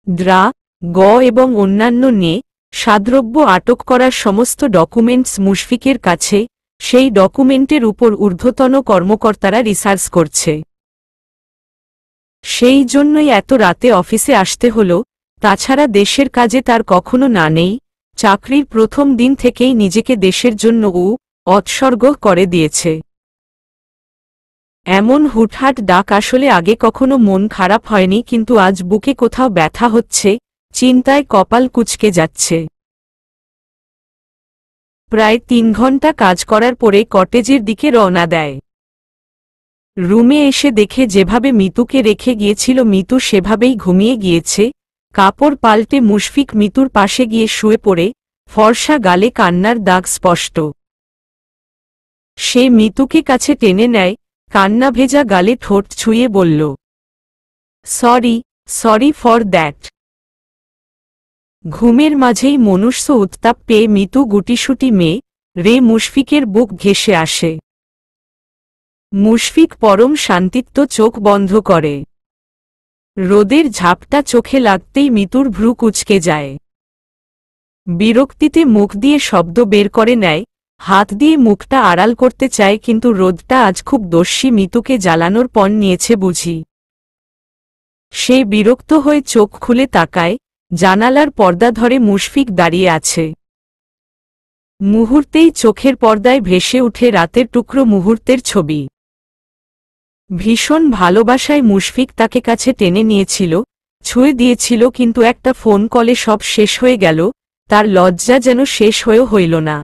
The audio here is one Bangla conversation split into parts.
দ্রা, গ এবং অন্যান্য সাদ্রব্য আটক করার সমস্ত ডকুমেন্টস মুশফিকের কাছে, সেই ডকুমেন্টের উপর ঊর্ধ্বতন কর্মকর্তারা রিসার্চ করছে। সেই জন্যই এত রাতে অফিসে আসতে হলো, তাছাড়া দেশের কাজে তার কখনো না নেই, চাকরির প্রথম দিন থেকেই নিজেকে দেশের জন্য উৎসর্গ করে দিয়েছে। এমন হুটহাট ডাক আসলে আগে কখনো মন খারাপ হয়নি, কিন্তু আজ বুকে কোথাও ব্যথা হচ্ছে, চিন্তায় কপাল কুঁচকে যাচ্ছে। প্রায় 3 ঘন্টা কাজ করার পরে কটেজের দিকে রওনা দেয়। রুমে এসে দেখে যেভাবে মিতুকে রেখে গিয়েছিল মিতু সেভাবেই ঘুমিয়ে গিয়েছে। কাপড় পাল্টে মুশফিক মিতুর পাশে গিয়ে শুয়ে পড়ে, ফর্সা গালে কান্নার দাগ স্পষ্ট। সে মিতুকে কাছে টেনে নেয়, কান্না ভেজা গালে ঠোঁট ছুঁয়ে বলল, সরি ফর দ্যাট। ঘুমের মাঝেই মনুষ্য উত্তাপ পেয়ে মিতু গুটিসুটি মেয়ে মুশফিকের বুক ঘেঁষে আসে। মুশফিক পরম শান্তিত্ব চোখ বন্ধ করে। রোদের ঝাপটা চোখে লাগতেই মিতুর ভ্রু কুঁচকে যায়। বিরক্তিতে মুখ দিয়ে শব্দ বের করে নেয়, হাত দিয়ে মুখটা আড়াল করতে চায়, কিন্তু রোদটা আজ খুব দস্যি, মিতুকে জ্বালানোর পণ নিয়েছে বুঝি। সে বিরক্ত হয়ে চোখ খুলে তাকায়, জানালার পর্দা ধরে মুশফিক দাঁড়িয়ে আছে। মুহূর্তেই চোখের পর্দায় ভেসে উঠে রাতের টুকরো মুহূর্তের ছবি। ভীষণ ভালোবাসায় মুশফিক তাকে কাছে টেনে নিয়েছিল, ছুঁয়ে দিয়েছিল, কিন্তু একটা ফোন কলে সব শেষ হয়ে গেল। তার লজ্জা যেন শেষ হয়েও হইল না।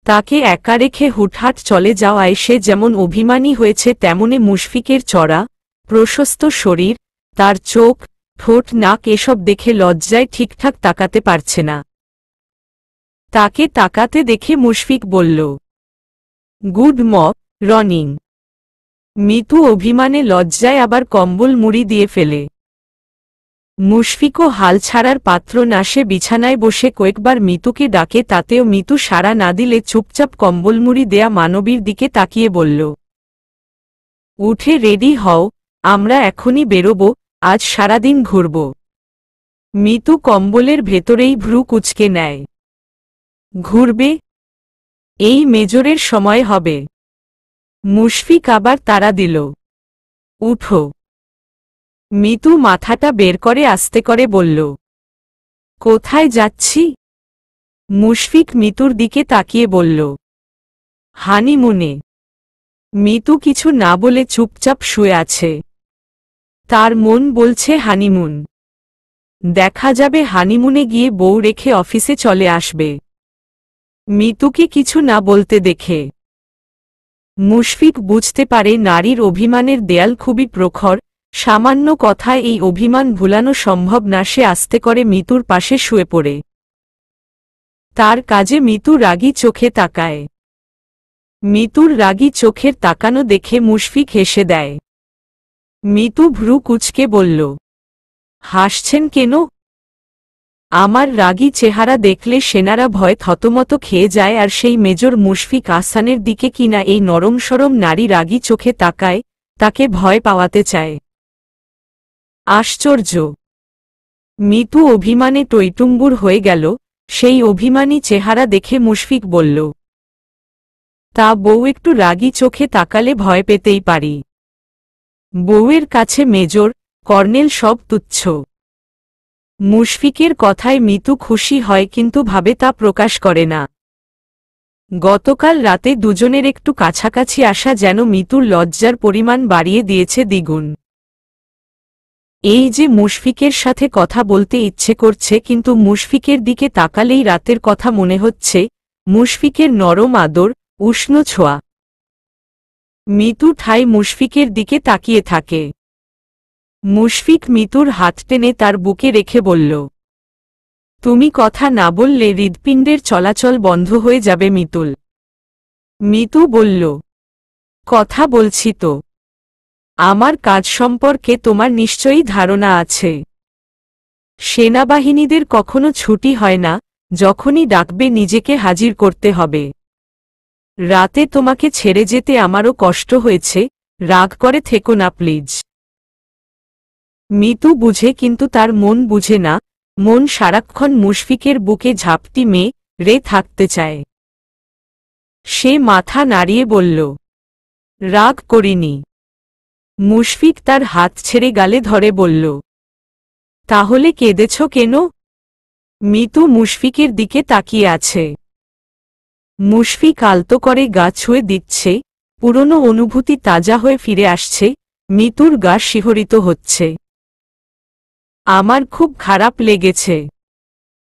তাকে একা রেখে হুটহাট চলে যাওয়ায় সে যেমন অভিমানী হয়েছে, তেমনি মুশফিকের চড়া প্রশস্ত শরীর, তার চোখ, ঠোঁট, নাক এসব দেখে লজ্জায় ঠিকঠাক তাকাতে পারছে না। তাকে তাকাতে দেখে মুশফিক বলল, গুড মর্নিং। মিতু অভিমানে লজ্জায় আবার কম্বল মুড়ি দিয়ে ফেলে। মুশফিকও হাল ছাড়ার পাত্র না, সে বিছানায় বসে কয়েকবার মিতুকে ডাকে, তাতেও মিতু সাড়া না দিলে চুপচাপ কম্বলমুড়ি দেয়া মানবীর দিকে তাকিয়ে বলল, উঠে রেডি হও, আমরা এখনই বেরোব, আজ সারাদিন ঘুরব। মিতু কম্বলের ভেতরেই ভ্রু কুঁচকে নেয়। ঘুরবে? এই মেজরের সময় হবে। মুশফিক আবার তাড়া দিল, উঠো। মিতু মাথাটা বের করে আস্তে করে বলল, কোথায় যাচ্ছি? মুশফিক মিতুর দিকে তাকিয়ে বলল, হানিমুনে। মিতু কিছু না বলে চুপচাপ শুয়ে আছে। তার মন বলছে হানিমুন। দেখা যাবে হানিমুনে গিয়ে বউ রেখে অফিসে চলে আসবে। মিতুকে কিছু না বলতে দেখে মুশফিক বুঝতে পারে নারীর অভিমানের দেয়াল খুবই প্রখর, সামান্য কথায় এই অভিমান ভুলানো সম্ভব না। সে আস্তে করে মিতুর পাশে শুয়ে পড়ে। তার কাজে মিতু রাগী চোখে তাকায়। মিতুর রাগী চোখের তাকানো দেখে মুশফিক হেসে দেয়। মিতু ভ্রু কুঁচকে বলল, হাসছেন কেন? আমার রাগী চেহারা দেখলে সেনারা ভয় থতমত খেয়ে যায়, আর সেই মেজর মুশফিক আহসানের দিকে কিনা এই নরম সরম নারী রাগী চোখে তাকায়, তাকে ভয় পাওয়াতে চায়। আশ্চর্য! মিতু অভিমানে টইটুম্বুর হয়ে গেল। সেই অভিমানী চেহারা দেখে মুশফিক বলল, তা বউ একটু রাগী চোখে তাকালে ভয় পেতেই পারি। বউয়ের কাছে মেজর, কর্নেল সব তুচ্ছ। মুশফিকের কথায় মিতু খুশি হয়, কিন্তু ভাবে তা প্রকাশ করে না। গতকাল রাতে দুজনের একটু কাছাকাছি আসা যেন মিতুর লজ্জার পরিমাণ বাড়িয়ে দিয়েছে দ্বিগুণ। এই যে মুশফিকের সাথে কথা বলতে ইচ্ছে করছে, কিন্তু মুশফিকের দিকে তাকালেই রাতের কথা মনে হচ্ছে, মুশফিকের নরম আদর, উষ্ণ ছোঁয়া। মিতু ঠাই মুশফিকের দিকে তাকিয়ে থাকে। মুশফিক মিতুর হাত টেনে তার বুকে রেখে বলল, তুমি কথা না বললে হৃৎপিণ্ডের চলাচল বন্ধ হয়ে যাবে মিতুল। মিতু বলল, কথা বলছি তো। আমার কাজ সম্পর্কে তোমার নিশ্চয়ই ধারণা আছে। সেনাবাহিনীদের কখনো ছুটি হয় না, যখনই ডাকবে নিজেকে হাজির করতে হবে। রাতে তোমাকে ছেড়ে যেতে আমারও কষ্ট হয়েছে, রাগ করে থেকো না প্লিজ। মিতু বুঝে কিন্তু তার মন বুঝে না, মন সারাক্ষণ মুশফিকের বুকে ঝাপটি মেরে থাকতে চায়। সে মাথা নাড়িয়ে বলল, রাগ করিনি। মুশফিক তার হাত ছেড়ে গালে ধরে বলল, তাহলে কেঁদেছ কেন? মিতু মুশফিকের দিকে তাকিয়ে আছে। মুশফিক আলতো করে গা ছুঁয়ে দিচ্ছে, পুরনো অনুভূতি তাজা হয়ে ফিরে আসছে, মিতুর গা শিহরিত হচ্ছে। আমার খুব খারাপ লেগেছে,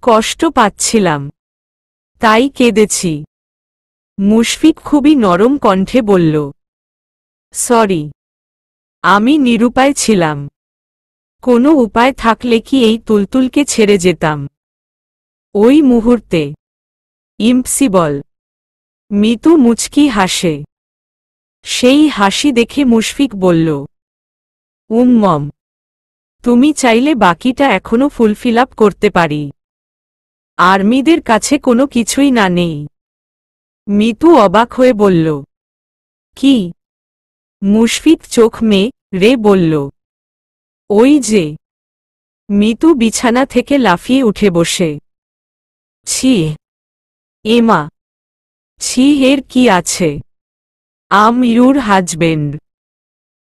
কষ্ট পাচ্ছিলাম, তাই কেঁদেছি। মুশফিক খুবই নরম কণ্ঠে বলল, সরি, আমি নিরুপায় ছিলাম। কোনো উপায় থাকলে কি এই তুলতুলকে ছেড়ে যেতাম? ওই মুহূর্তে ইম্পসিবল। মিতু মুচকি হাসে। সেই হাসি দেখে মুশফিক বলল, মম, তুমি চাইলে বাকিটা এখনো ফুলফিল আপ করতে পারি। আর্মিদের কাছে কোনো কিছুই না নেই। মিতু অবাক হয়ে বলল, কি? মুশফিক চোখ মেলে বলল, ওই যে। মিতু বিছানা থেকে লাফিয়ে উঠে বসে। ছি, এমা, ছি, এর কি আছে? আম ইউর হাজবেন্ড।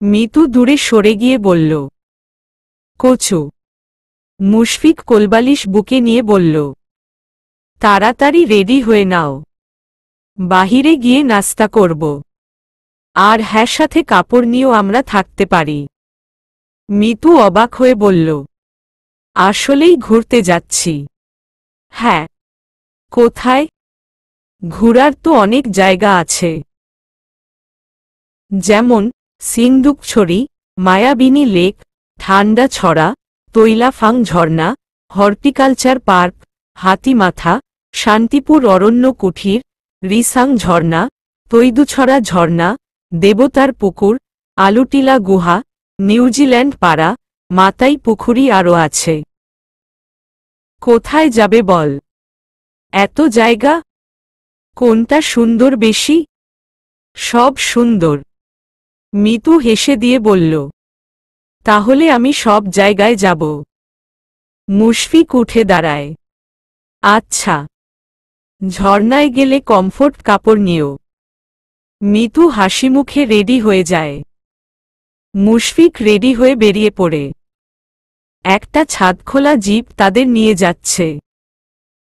মিতু দূরে সরে গিয়ে বলল, কচু। মুশফিক কোলবালিশ বুকে নিয়ে বলল, তাড়াতাড়ি রেডি হয়ে নাও, বাহিরে গিয়ে নাস্তা করব। আর হ্যাঁ, সাথে কাপড় নিয়েও আমরা থাকতে পারি। মিতু অবাক হয়ে বলল, আসলেই ঘুরতে যাচ্ছি? হ্যাঁ। কোথায়? ঘোরার তো অনেক জায়গা আছে, যেমন সিন্দুকছড়ি, মায়াবিনী লেক, ঠান্ডা ছড়া, তৈলাফাং ঝর্ণা, হর্টিকালচার পার্ক, হাতিমাথা, শান্তিপুর অরণ্য কুঠির, রিসাং ঝর্ণা, তৈদুছড়া ঝর্ণা, দেবতার পুকুর, আলুটিলা গুহা, নিউজিল্যান্ড পাড়া, মাতাই পুকুরি আরও আছে। কোথায় যাবে বল? এত জায়গা, কোনটা সুন্দর বেশি? সব সুন্দর। মিতু হেসে দিয়ে বলল, তাহলে আমি সব জায়গায় যাব। মুশফিক উঠে দাঁড়ায়। আচ্ছা, ঝর্ণায় গেলে কমফোর্ট কাপড় নিও। মিতু হাসিমুখে রেডি হয়ে যায়। মুশফিক রেডি হয়ে বেরিয়ে পড়ে। একটা ছাদখোলা জিপ তাদের নিয়ে যাচ্ছে।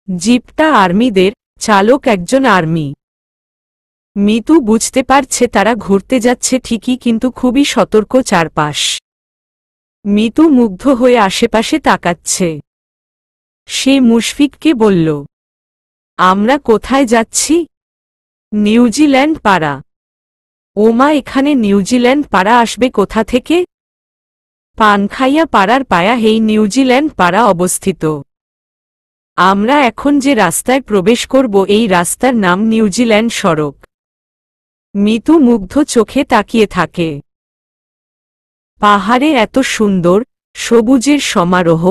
জিপটা আর্মিদের, চালক একজন আর্মি। মিতু বুঝতে পারছে তারা ঘুরতে যাচ্ছে ঠিকই, কিন্তু খুবই সতর্ক চারপাশ। মিতু মুগ্ধ হয়ে আশেপাশে তাকাচ্ছে। সে মুশফিককে বলল, আমরা কোথায় যাচ্ছি? নিউজিল্যান্ড পাড়া। ওমা, এখানে নিউজিল্যান্ড পাড়া আসবে কোথা থেকে? পানখাইয়া পাড়ার পায়াহেই নিউজিল্যান্ড পাড়া অবস্থিত। আমরা এখন যে রাস্তায় প্রবেশ করব এই রাস্তার নাম নিউজিল্যান্ড সড়ক। মিতু মুগ্ধ চোখে তাকিয়ে থাকে। পাহাড়ে এত সুন্দর সবুজের সমারোহ,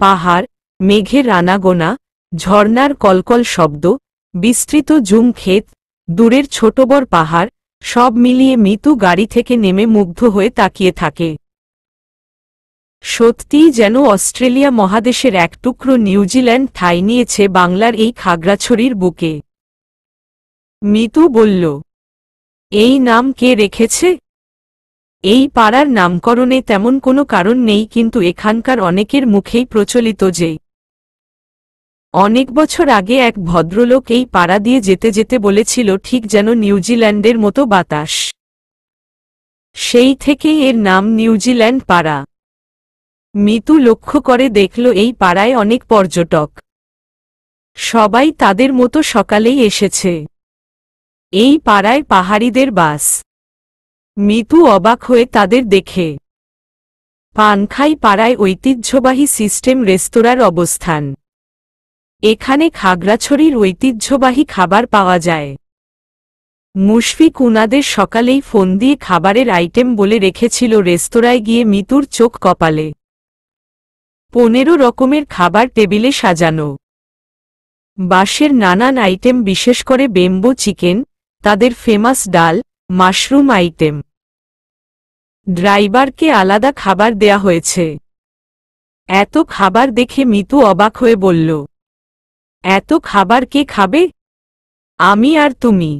পাহাড়, মেঘের আনাগোনা, ঝর্ণার কলকল শব্দ, বিস্তৃত জুম ক্ষেত, দূরের ছোট বড় পাহাড়, সব মিলিয়ে মিতু গাড়ি থেকে নেমে মুগ্ধ হয়ে তাকিয়ে থাকে। সত্যিই যেন অস্ট্রেলিয়া মহাদেশের এক টুকরো নিউজিল্যান্ড ঠাঁই নিয়েছে বাংলার এই খাগড়াছড়ির বুকে। মিতু বলল, এই নাম কে রেখেছে? এই পাড়ার নামকরণে তেমন কোনো কারণ নেই, কিন্তু এখানকার অনেকের মুখেই প্রচলিত যে অনেক বছর আগে এক ভদ্রলোক এই পাড়া দিয়ে যেতে যেতে বলেছিল ঠিক যেন নিউজিল্যান্ডের মতো বাতাস। সেই থেকেই এর নাম নিউজিল্যান্ড পাড়া। মিতু লক্ষ্য করে দেখল এই পাড়ায় অনেক পর্যটক। সবাই তাদের মতো সকালেই এসেছে। এই পাড়ায় পাহাড়িদের বাস। মিতু অবাক হয়ে তাদের দেখে। পানখাই পাড়ায় ঐতিহ্যবাহী সিস্টেম রেস্তোরাঁর অবস্থান। এখানে খাগড়াছড়ির ঐতিহ্যবাহী খাবার পাওয়া যায়। মুশফিক উনাদের সকালেই ফোন দিয়ে খাবারের আইটেম বলে রেখেছিল। রেস্তোরাঁয় গিয়ে মিতুর চোখ কপালে। 15 রকমের খাবার টেবিলে সাজানো। বাঁশের নানান আইটেম, বিশেষ করে বেম্বো চিকেন, তাদের ফেমাস ডাল, মাশরুম আইটেম। ড্রাইভারকে আলাদা খাবার দেয়া হয়েছে। এত খাবার দেখে মিতু অবাক হয়ে বলল, এত খাবার কে খাবে? আমি আর তুমি।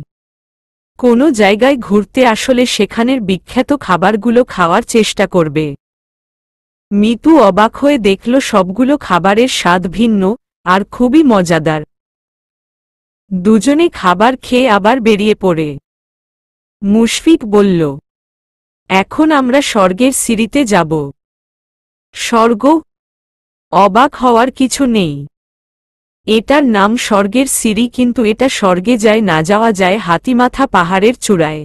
কোনো জায়গায় ঘুরতে আসলে সেখানের বিখ্যাত খাবারগুলো খাওয়ার চেষ্টা করবে। মিতু অবাক হয়ে দেখল সবগুলো খাবারের স্বাদ ভিন্ন আর খুবই মজাদার। দুজনে খাবার খেয়ে আবার বেরিয়ে পড়ে। মুশফিক বলল, এখন আমরা স্বর্গের সিঁড়িতে যাব। স্বর্গ? অবাক হওয়ার কিছু নেই। এটার নাম স্বর্গের সিঁড়ি, কিন্তু এটা স্বর্গে যায় না, যাওয়া যায় হাতিমাথা পাহাড়ের চূড়ায়।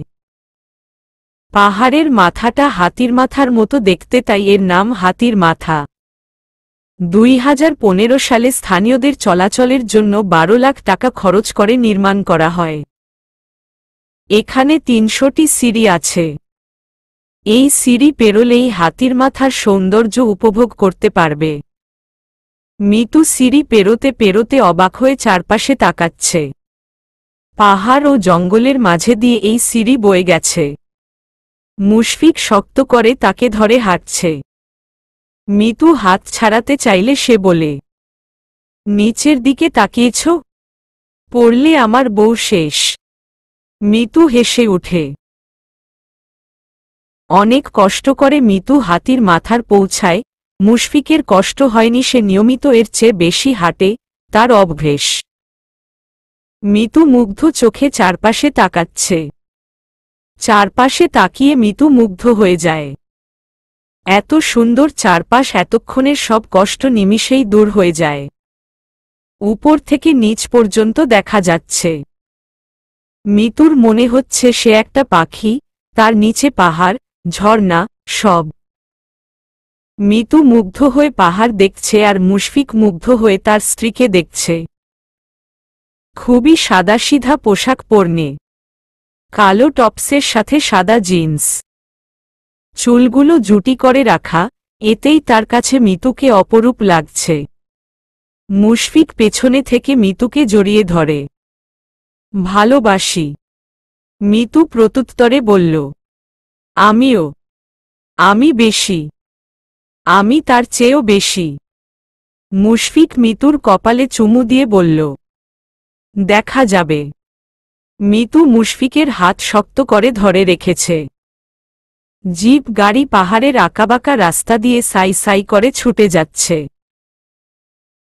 পাহাড়ের মাথাটা হাতির মাথার মতো দেখতে, তাই এর নাম হাতির মাথা। 2015 সালে স্থানীয়দের চলাচলের জন্য 12 লাখ টাকা খরচ করে নির্মাণ করা হয়। এখানে 300টি সিঁড়ি আছে। এই সিঁড়ি পেরোলেই হাতির মাথার সৌন্দর্য উপভোগ করতে পারবে। মিতু সিঁড়ি পেরোতে পেরোতে অবাক হয়ে চারপাশে তাকাচ্ছে। পাহাড় ও জঙ্গলের মাঝে দিয়ে এই সিঁড়ি বয়ে গেছে। মুশফিক শক্ত করে তাকে ধরে হাঁটছে। মিতু হাত ছাড়াতে চাইলে সে বলে, নিচের দিকে তাকিয়েছ? পড়লে আমার বউ শেষ। মিতু হেসে উঠে। অনেক কষ্ট করে মিতু হাতির মাথার পৌঁছায়। মুশফিকের কষ্ট হয়নি, সে নিয়মিত এর চেয়ে বেশি হাঁটে, তার অভ্যেস। মিতু মুগ্ধ চোখে চারপাশে তাকাচ্ছে। চারপাশে তাকিয়ে মিতু মুগ্ধ হয়ে যায়। এত সুন্দর চারপাশ, এতক্ষণের সব কষ্ট নিমিষেই দূর হয়ে যায়। উপর থেকে নিচ পর্যন্ত দেখা যাচ্ছে। মিতুর মনে হচ্ছে সে একটা পাখি, তার নিচে পাহাড়, ঝর্ণা, সব। মিতু মুগ্ধ হয়ে পাহাড় দেখছে আর মুশফিক মুগ্ধ হয়ে তার স্ত্রীকে দেখছে। খুবই সাদাসিধা পোশাক পরনে, কালো টপসের সাথে সাদা জিন্স, চুলগুলো জুটি করে রাখা, এতেই তার কাছে মিতুকে অপরূপ লাগছে। মুশফিক পেছনে থেকে মিতুকে জড়িয়ে ধরে। ভালোবাসি। মিতু প্রত্যুত্তরে বলল, আমিও। আমি বেশি। আমি তার চেয়েও বেশি। মুশফিক মিতুর কপালে চুমু দিয়ে বলল, দেখা যাবে। মিতু মুশফিকের হাত শক্ত করে ধরে রেখেছে। জিপ গাড়ি পাহাড়ের আঁকাবাঁকা রাস্তা দিয়ে সাই সাই করে ছুটে যাচ্ছে।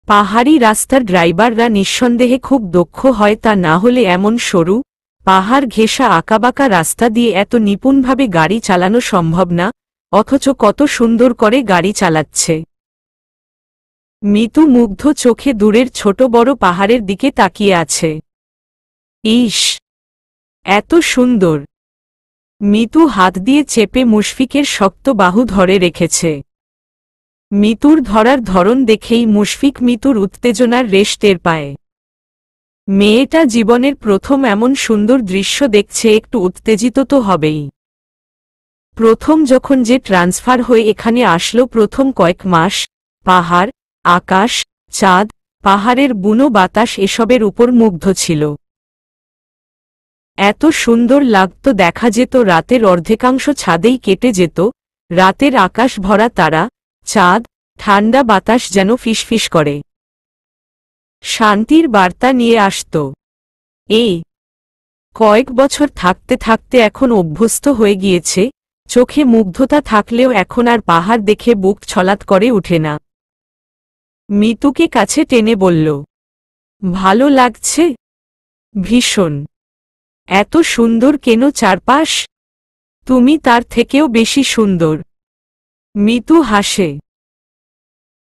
পাহাড়ি রাস্তার ড্রাইভাররা নিঃসন্দেহে খুব দক্ষ হয়, তা না হলে এমন সরু, পাহাড় ঘেঁষা আঁকাবাঁকা রাস্তা দিয়ে এত নিপুণভাবে গাড়ি চালানো সম্ভব না, অথচ কত সুন্দর করে গাড়ি চালাচ্ছে। মিতু মুগ্ধ চোখে দূরের ছোট বড় পাহাড়ের দিকে তাকিয়ে আছে। ইস, এত সুন্দর! মিতু হাত দিয়ে চেপে মুশফিকের শক্ত বাহু ধরে রেখেছে। মিতুর ধরার ধরন দেখেই মুশফিক মিতুর উত্তেজনার রেশ টের পায়। মেয়েটা জীবনের প্রথম এমন সুন্দর দৃশ্য দেখছে, একটু উত্তেজিত তো হবেই। প্রথম যখন যে ট্রান্সফার হয়ে এখানে আসলো, প্রথম কয়েক মাস পাহাড়, আকাশ, চাঁদ, পাহাড়ের বুনো বাতাস এসবের উপর মুগ্ধ ছিল। এত সুন্দর লাগতো, দেখা যেত রাতের অর্ধেকাংশ ছাদেই কেটে যেত। রাতের আকাশ ভরা তারা, চাঁদ, ঠান্ডা বাতাস যেন ফিসফিস করে শান্তির বার্তা নিয়ে আসত। এই কয়েক বছর থাকতে থাকতে এখন অভ্যস্ত হয়ে গিয়েছে। চোখে মুগ্ধতা থাকলেও এখন আর পাহাড় দেখে বুক ছলাৎ করে উঠে না। মিতুকে কাছে টেনে বলল, ভালো লাগছে? ভীষণ। এত সুন্দর কেন চারপাশ? তুমি তার থেকেও বেশি সুন্দর। মিতু হাসে।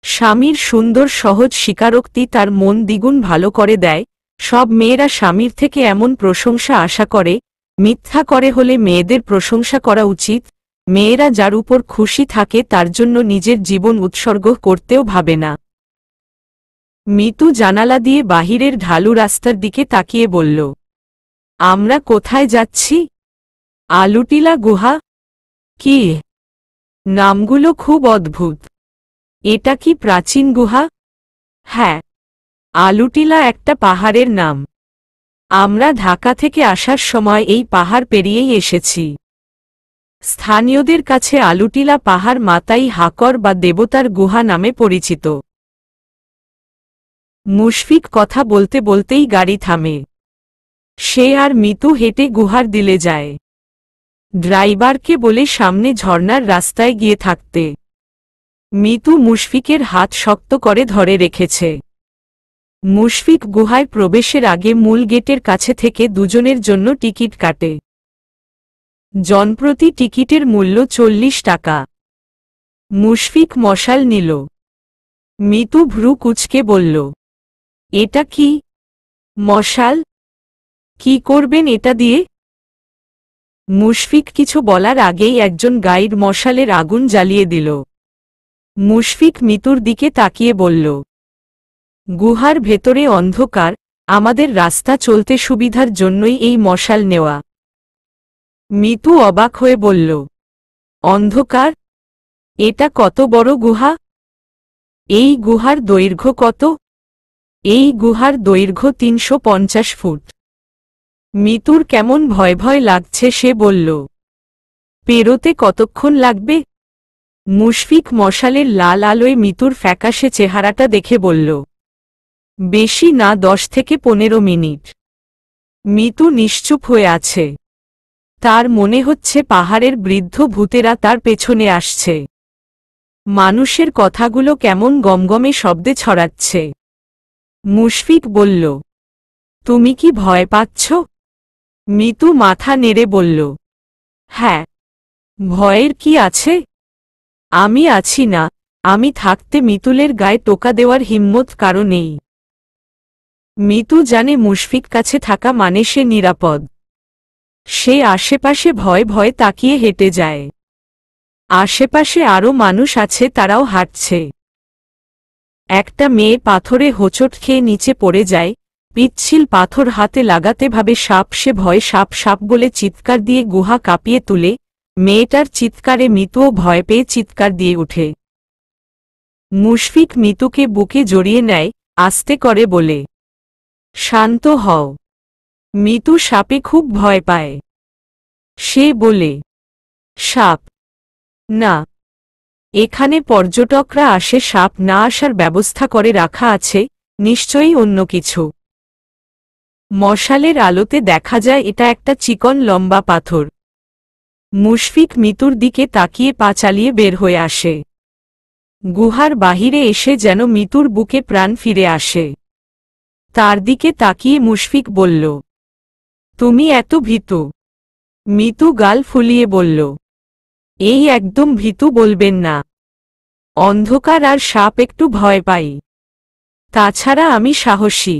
স্বামীর সুন্দর সহজ স্বীকারোক্তি তার মন দ্বিগুণ ভালো করে দেয়। সব মেয়েরা স্বামীর থেকে এমন প্রশংসা আশা করে। মিথ্যা করে হলে মেয়েদের প্রশংসা করা উচিত। মেয়েরা যার উপর খুশি থাকে তার জন্য নিজের জীবন উৎসর্গ করতেও ভাবে না। মিতু জানালা দিয়ে বাহিরের ঢালু রাস্তার দিকে তাকিয়ে বলল, আমরা কোথায় যাচ্ছি? আলুটিলা গুহা? কি নামগুলো খুব অদ্ভুত। এটা কি প্রাচীন গুহা? হ্যাঁ, আলুটিলা একটা পাহাড়ের নাম। আমরা ঢাকা থেকে আসার সময় এই পাহাড় পেরিয়েই এসেছি। স্থানীয়দের কাছে আলুটিলা পাহাড় মাতাই হাকর বা দেবতার গুহা নামে পরিচিত। মুশফিক কথা বলতে বলতেই গাড়ি থামে। সে আর মিতু হেঁটে গুহার দিলে যায়। ড্রাইভারকে বলে সামনে ঝর্ণার রাস্তায় গিয়ে থাকতে। মিতু মুশফিকের হাত শক্ত করে ধরে রেখেছে। মুশফিক গুহায় প্রবেশের আগে মূল গেটের কাছে থেকে দুজনের জন্য টিকিট কাটে। জনপ্রতি টিকিটের মূল্য 40 টাকা। মুশফিক মশাল নিল। মিতু ভ্রু কুঁচকে বলল, এটা কি? মশাল? কি করবেন এটা দিয়ে? মুশফিক কিছু বলার আগেই একজন গাইড মশালের আগুন জ্বালিয়ে দিল। মুশফিক মিতুর দিকে তাকিয়ে বলল, গুহার ভেতরে অন্ধকার, আমাদের রাস্তা চলতে সুবিধার জন্যই এই মশাল নেওয়া। মিতু অবাক হয়ে বলল, অন্ধকার? এটা কত বড় গুহা? এই গুহার দৈর্ঘ্য কত? এই গুহার দৈর্ঘ্য 350 ফুট। মিতুর কেমন ভয় ভয় লাগছে সে বলল, পেরোতে কতক্ষণ লাগবে? মুশফিক মশালের লাল আলোয় মিতুর ফ্যাকাশে চেহারাটা দেখে বলল, বেশি না 10 থেকে 15 মিনিট। মিতু নিশ্চুপ হয়ে আছে। তার মনে হচ্ছে পাহাড়ের বৃদ্ধ ভূতেরা তার পেছনে আসছে। মানুষের কথাগুলো কেমন গমগমে শব্দে ছড়াচ্ছে। মুশফিক বলল, তুমি কি ভয় পাচ্ছ? মিতু মাথা নেড়ে বলল, হ্যাঁ। ভয়ের কি আছে? আমি আছি না, আমি থাকতে মিতুলের গায়ে টোকা দেওয়ার হিম্মত কারো নেই। মিতু জানে মুশফিক কাছে থাকা মানে সে নিরাপদ। সে আশেপাশে ভয় ভয় তাকিয়ে হেঁটে যায়। আশেপাশে আরও মানুষ আছে, তারাও হাঁটছে। একটা মেয়ে পাথরে হোঁচট খেয়ে নিচে পড়ে যায়। পিচ্ছিল পাথর হাতে লাগাতে ভাবে সাপ। সে ভয় সাপ সাপ বলে চিৎকার দিয়ে গুহা কাঁপিয়ে তুলে। মেয়েটার চিৎকারে মিতুও ভয় পেয়ে চিৎকার দিয়ে ওঠে। মুশফিক মিতুকে বুকে জড়িয়ে নেয়, আস্তে করে বলে, শান্ত হও। মিতু সাপে খুব ভয় পায়। সে বলে, সাপ না, এখানে পর্যটকরা আসে, সাপ না আসার ব্যবস্থা করে রাখা আছে, নিশ্চয়ই অন্য কিছু। মশালের আলোতে দেখা যায় এটা একটা চিকন লম্বা পাথর। মুশফিক মিতুর দিকে তাকিয়ে পা চালিয়ে বের হয়ে আসে। গুহার বাহিরে এসে যেন মিতুর বুকে প্রাণ ফিরে আসে। তার দিকে তাকিয়ে মুশফিক বলল, তুমি এত ভীতু? মিতু গাল ফুলিয়ে বলল, এই একদম ভীতু বলবেন না। অন্ধকার আর সাপ একটু ভয় পাই। তাছাড়া আমি সাহসী।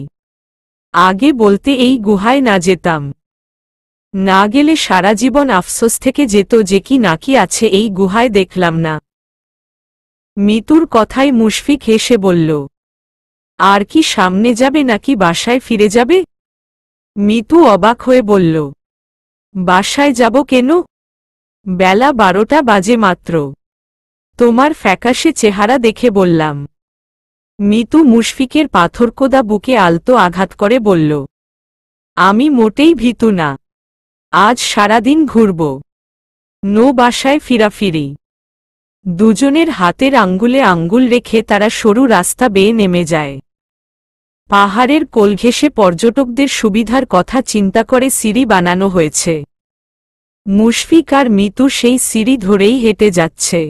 আগে বলতে এই গুহায় না যেতাম। না গেলে সারা জীবন আফসোস থেকে যেত যে কি নাকি আছে এই গুহায় দেখলাম না। মিতুর কথায় মুশফিক হেসে বলল, আর কি সামনে যাবে নাকি বাসায় ফিরে যাবে? মিতু অবাক হয়ে বলল, বাসায় যাব কেন? বেলা 12টা বাজে মাত্র। তোমার ফ্যাকাশে চেহারা দেখে বললাম। মিতু মুশফিকের পাথরকোদা বুকে আলতো আঘাত করে বলল, আমি মোটেই ভীতু না। আজ সারাদিন ঘুরব। বাসায় ফিরাফিরি। দুজনের হাতের আঙ্গুলে আঙ্গুল রেখে তারা সরু রাস্তা বেয়ে নেমে যায়। পাহাড়ের কোল ঘেঁষে পর্যটকদের সুবিধার কথা চিন্তা করে সিঁড়ি বানানো হয়েছে। মুশফিক আর মিতু সেই সিঁড়ি ধরেই হেঁটে যাচ্ছে।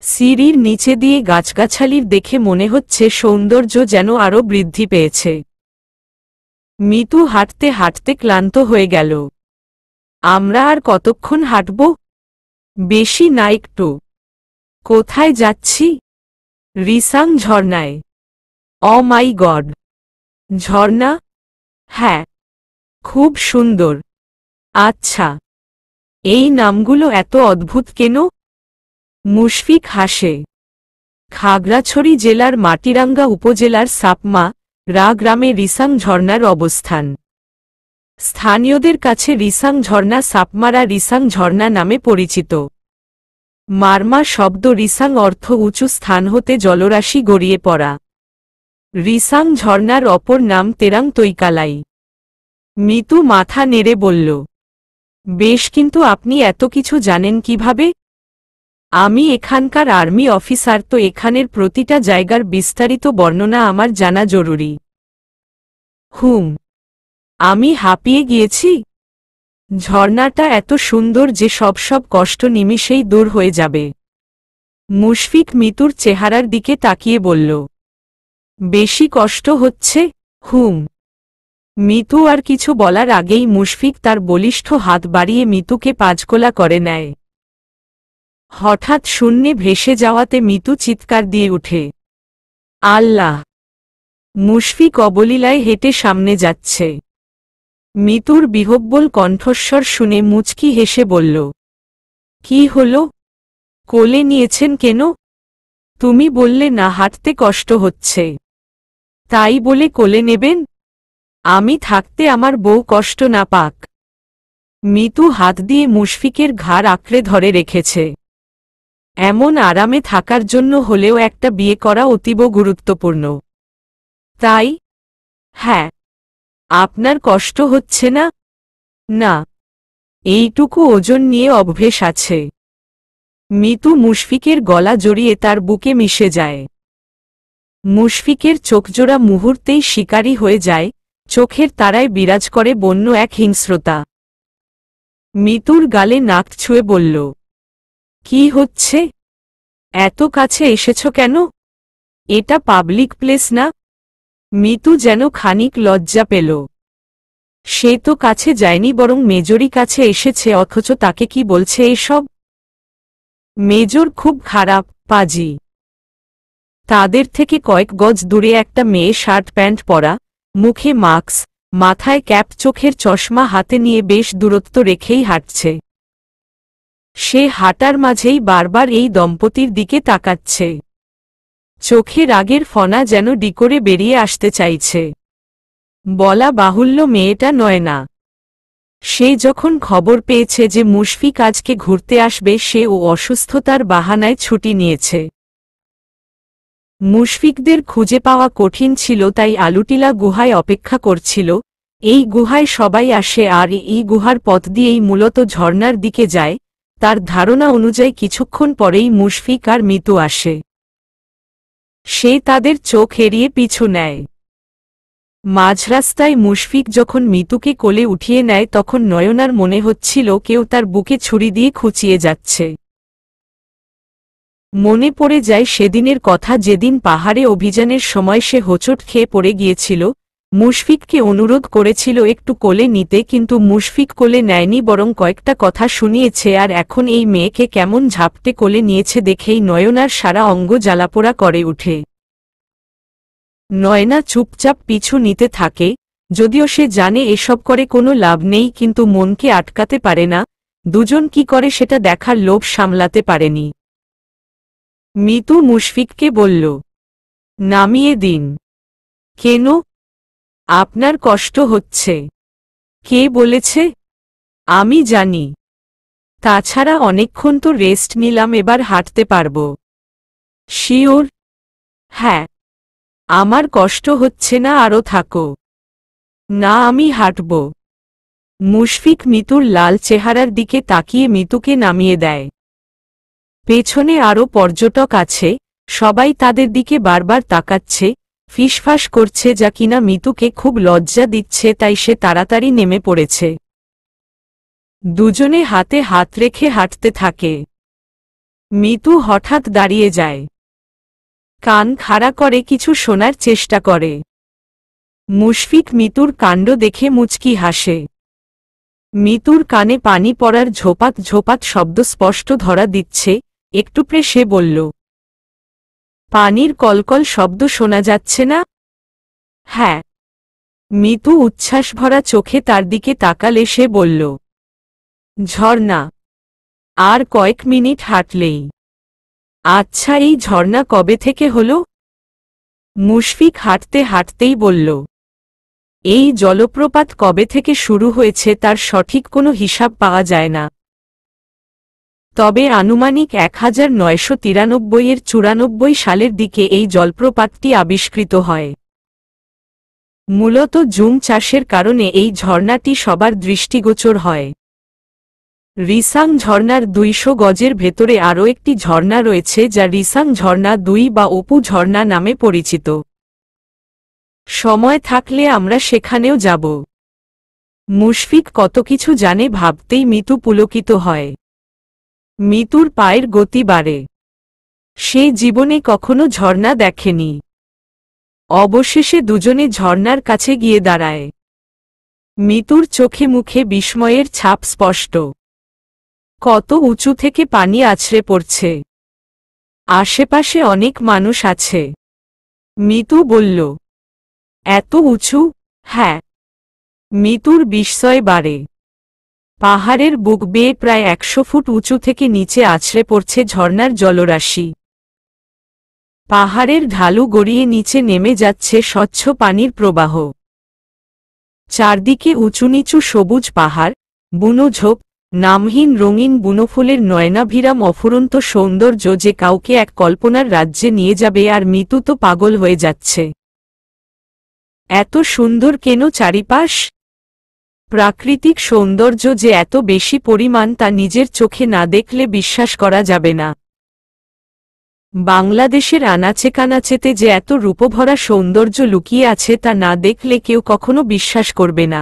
সিঁড়ির নিচে দিয়ে গাছগাছালির দেখে মনে হচ্ছে সৌন্দর্য যেন আরও বৃদ্ধি পেয়েছে। মিতু হাঁটতে হাঁটতে ক্লান্ত হয়ে গেল। আমরা আর কতক্ষণ হাঁটব? বেশি না একটু। কোথায় যাচ্ছি? রিসাং ঝর্ণায়। ও মাই গড! ঝর্ণা? হ্যাঁ, খুব সুন্দর। আচ্ছা, এই নামগুলো এত অদ্ভুত কেন? মুশফিক হাসে। খাগড়াছড়ি জেলার মাটিরাঙ্গা উপজেলার সাপমা রা গ্রামে রিসাং ঝর্ণার অবস্থান। স্থানীয়দের কাছে রিসাং ঝর্ণা সাপমারা রিসাং ঝর্ণা নামে পরিচিত। মারমা শব্দ রিসাং অর্থ উঁচু স্থান হতে জলরাশি গড়িয়ে পড়া। রিসাং ঝর্ণার অপর নাম তেরাং তৈকালাই। মিতু মাথা নেড়ে বলল, বেশ, কিন্তু আপনি এত কিছু জানেন কিভাবে? আমি এখানকার আর্মি অফিসার, তো এখানের প্রতিটা জায়গার বিস্তারিত বর্ণনা আমার জানা জরুরি। আমি হাঁপিয়ে গিয়েছি। ঝর্ণাটা এত সুন্দর যে সব কষ্ট নিমিষেই দূর হয়ে যাবে। মুশফিক মিতুর চেহারার দিকে তাকিয়ে বলল, বেশি কষ্ট হচ্ছে? মিতু আর কিছু বলার আগেই মুশফিক তার বলিষ্ঠ হাত বাড়িয়ে মিতুকে পাঁজকোলা করে নেয়। হঠাৎ শূন্যে ভেসে যাওয়াতে মিতু চিৎকার দিয়ে ওঠে, আল্লাহ! মুশফিক অবলীলায় হেঁটে সামনে যাচ্ছে। মিতুর বিহ্বল কণ্ঠস্বর শুনে মুচকি হেসে বলল, কি হল? কোলে নিয়েছেন কেন? তুমি বললে না হাঁটতে কষ্ট হচ্ছে, তাই বলে কোলে নেবেন? আমি থাকতে আমার বউ কষ্ট না পাক। মিতু হাত দিয়ে মুশফিকের ঘাড় আঁকড়ে ধরে রেখেছে। এমন আরামে থাকার জন্য হলেও একটা বিয়ে করা অতীব গুরুত্বপূর্ণ। তাই? হ্যাঁ। আপনার কষ্ট হচ্ছে না? না, এইটুকু ওজন নিয়ে অভ্যেস আছে। মিতু মুশফিকের গলা জড়িয়ে তার বুকে মিশে যায়। মুশফিকের চোখজোড়া মুহূর্তেই শিকারী হয়ে যায়, চোখের তারায় বিরাজ করে বন্য এক হিংস্রতা। মিতুর গালে নাক ছুঁয়ে বলল, কি হচ্ছে? এত কাছে এসেছ কেন? এটা পাবলিক প্লেস না। মিতু যেন খানিক লজ্জা পেল। সে তো কাছে যায়নি, বরং মেজরই কাছে এসেছে, অথচ তাকে কি বলছে এসব? মেজর খুব খারাপ, পাজি। তাদের থেকে কয়েক গজ দূরে একটা মেয়ে শার্ট প্যান্ট পরা, মুখে মাস্ক, মাথায় ক্যাপ, চোখের চশমা হাতে নিয়ে বেশ দূরত্ব রেখেই হাঁটছে। সে হাঁটার মাঝেই বারবার এই দম্পতির দিকে তাকাচ্ছে। চোখে রাগের ফনা যেন ডিকরে বেরিয়ে আসতে চাইছে। বলা বাহুল্য মেয়েটা নয়না। সে যখন খবর পেয়েছে যে মুশফিক আজকে ঘুরতে আসবে, সে ও অসুস্থতার বাহানায় ছুটি নিয়েছে। মুশফিকদের খুঁজে পাওয়া কঠিন ছিল, তাই আলুটিলা গুহায় অপেক্ষা করছিল। এই গুহায় সবাই আসে, আর এই গুহার পথ দিয়েই মূলত ঝর্ণার দিকে যায়। তার ধারণা অনুযায়ী কিছুক্ষণ পরেই মুশফিক আর মিতু আসে। সে তাদের চোখ এড়িয়ে পিছু নেয়। মাঝরাস্তায় মুশফিক যখন মিতুকে কোলে উঠিয়ে নেয়, তখন নয়নার মনে হচ্ছিল কেউ তার বুকে ছুরি দিয়ে খুঁচিয়ে যাচ্ছে। মনে পড়ে যায় সেদিনের কথা, যেদিন পাহাড়ে অভিযানের সময় সে হোঁচট খেয়ে পড়ে গিয়েছিল। মুশফিককে অনুরোধ করেছিল একটু কোলে নিতে, কিন্তু মুশফিক কোলে নেয়নি, বরং কয়েকটা কথা শুনিয়েছে। আর এখন এই মেয়েকে কেমন ঝাপটে কোলে নিয়েছে দেখেই নয়নার সারা অঙ্গ জ্বালাপোড়া করে উঠে। নয়না চুপচাপ পিছু নিতে থাকে, যদিও সে জানে এসব করে কোনো লাভ নেই, কিন্তু মনকে আটকাতে পারে না। দুজন কি করে সেটা দেখার লোভ সামলাতে পারেনি। মিতু মুশফিককে বলল, নামিয়ে দিন। কেন? আপনার কষ্ট হচ্ছে। কে বলেছে? আমি জানি। তাছাড়া অনেকক্ষণ তো রেস্ট নিলাম, এবার হাঁটতে পারব। শিওর? হ্যাঁ। আমার কষ্ট হচ্ছে না, আরও থাকো। না, আমি হাঁটব। মুশফিক মিতুর লাল চেহারার দিকে তাকিয়ে মিতুকে নামিয়ে দেয়। পেছনে আরও পর্যটক আছে, সবাই তাদের দিকে বারবার তাকাচ্ছে, ফিসফাস করছে, যা কিনা মিতুকে খুব লজ্জা দিচ্ছে, তাই সে তাড়াতাড়ি নেমে পড়েছে। দুজনে হাতে হাত রেখে হাঁটতে থাকে। মিতু হঠাৎ দাঁড়িয়ে যায়। কান খাড়া করে কিছু শোনার চেষ্টা করে। মুশফিক মিতুর কাণ্ড দেখে মুচকি হাসে। মিতুর কানে পানি পড়ার ঝোপাত ঝোপাত শব্দ স্পষ্ট ধরা দিচ্ছে। একটুপরে সে বলল, পানির কলকল শব্দ শোনা যাচ্ছে না? হ্যাঁ। মিতু উচ্ছ্বাসভরা চোখে তার দিকে তাকালে সে বলল, ঝর্ণা। আর কয়েক মিনিট হাঁটলেই। আচ্ছা, এই ঝর্ণা কবে থেকে হলো? মুশফিক হাঁটতে হাঁটতেই বলল, এই জলপ্রপাত কবে থেকে শুরু হয়েছে তার সঠিক কোনো হিসাব পাওয়া যায় না, তবে আনুমানিক 1993-এর 94 সালের দিকে এই জলপ্রপাতটি আবিষ্কৃত হয়। মূলত জুম চাষের কারণে এই ঝর্ণাটি সবার দৃষ্টিগোচর হয়। রিসাং ঝর্ণার ২০০ গজের ভেতরে আরও একটি ঝর্ণা রয়েছে যা রিসাং ঝর্ণা ২ বা অপু ঝর্ণা নামে পরিচিত। সময় থাকলে আমরা সেখানেও যাব। মুশফিক কত কিছু জানে ভাবতেই মিতু পুলকিত হয়। মিতুর পায়ের গতি বাড়ে। সে জীবনে কখনো ঝর্ণা দেখেনি। অবশেষে দুজনে ঝর্ণার কাছে গিয়ে দাঁড়ায়। মিতুর চোখে মুখে বিস্ময়ের ছাপ স্পষ্ট। কত উঁচু থেকে পানি আছড়ে পড়ছে। আশেপাশে অনেক মানুষ আছে। মিতু বলল, এত উঁচু? হ্যাঁ। মিতুর বিস্ময় বাড়ে। পাহাড়ের বুক বেয়ে প্রায় ১০০ ফুট উঁচু থেকে নিচে আছড়ে পড়ছে ঝর্ণার জলরাশি। পাহাড়ের ঢালু গড়িয়ে নিচে নেমে যাচ্ছে স্বচ্ছ পানির প্রবাহ। চারদিকে উঁচু নিচু সবুজ পাহাড়, বুনো ঝোপ, নামহীন রঙিন বুনোফুলের নয়নাভিরাম অফুরন্ত সৌন্দর্য যে কাউকে এক কল্পনার রাজ্যে নিয়ে যাবে। আর মিতু তো পাগল হয়ে যাচ্ছে। এত সুন্দর কেন চারিপাশ? প্রাকৃতিক সৌন্দর্য যে এত বেশি পরিমাণ তা নিজের চোখে না দেখলে বিশ্বাস করা যাবে না। বাংলাদেশের আনাচে কানাচেতে যে এত রূপভরা সৌন্দর্য লুকিয়ে আছে তা না দেখলে কেউ কখনো বিশ্বাস করবে না।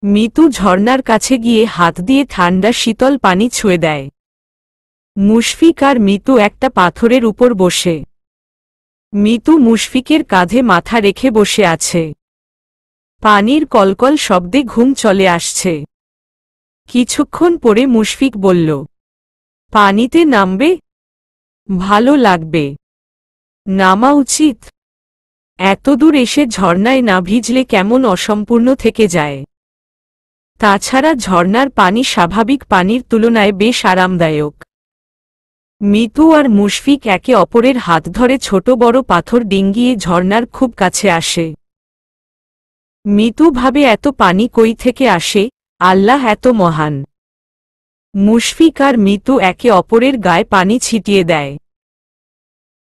মিতু ঝর্ণার কাছে গিয়ে হাত দিয়ে ঠান্ডা শীতল পানি ছুঁয়ে দেয়। মুশফিক আর মিতু একটা পাথরের উপর বসে। মিতু মুশফিকের কাঁধে মাথা রেখে বসে আছে। পানির কলকল শব্দে ঘুম চলে আসছে। কিছুক্ষণ পরে মুশফিক বলল, পানিতে নামবে? ভালো লাগবে। নামা উচিত। এতদূর এসে ঝর্ণায় না ভিজলে কেমন অসম্পূর্ণ থেকে যায়। তাছাড়া ঝর্ণার পানি স্বাভাবিক পানির তুলনায় বেশ আরামদায়ক। মিতু আর মুশফিক একে অপরের হাত ধরে ছোট বড় পাথর ডিঙ্গিয়ে ঝর্ণার খুব কাছে আসে। মিতু ভাবে এত পানি কই থেকে আসে, আল্লাহ এত মহান। মুশফিক আর মিতু একে অপরের গায়ে পানি ছিটিয়ে দেয়।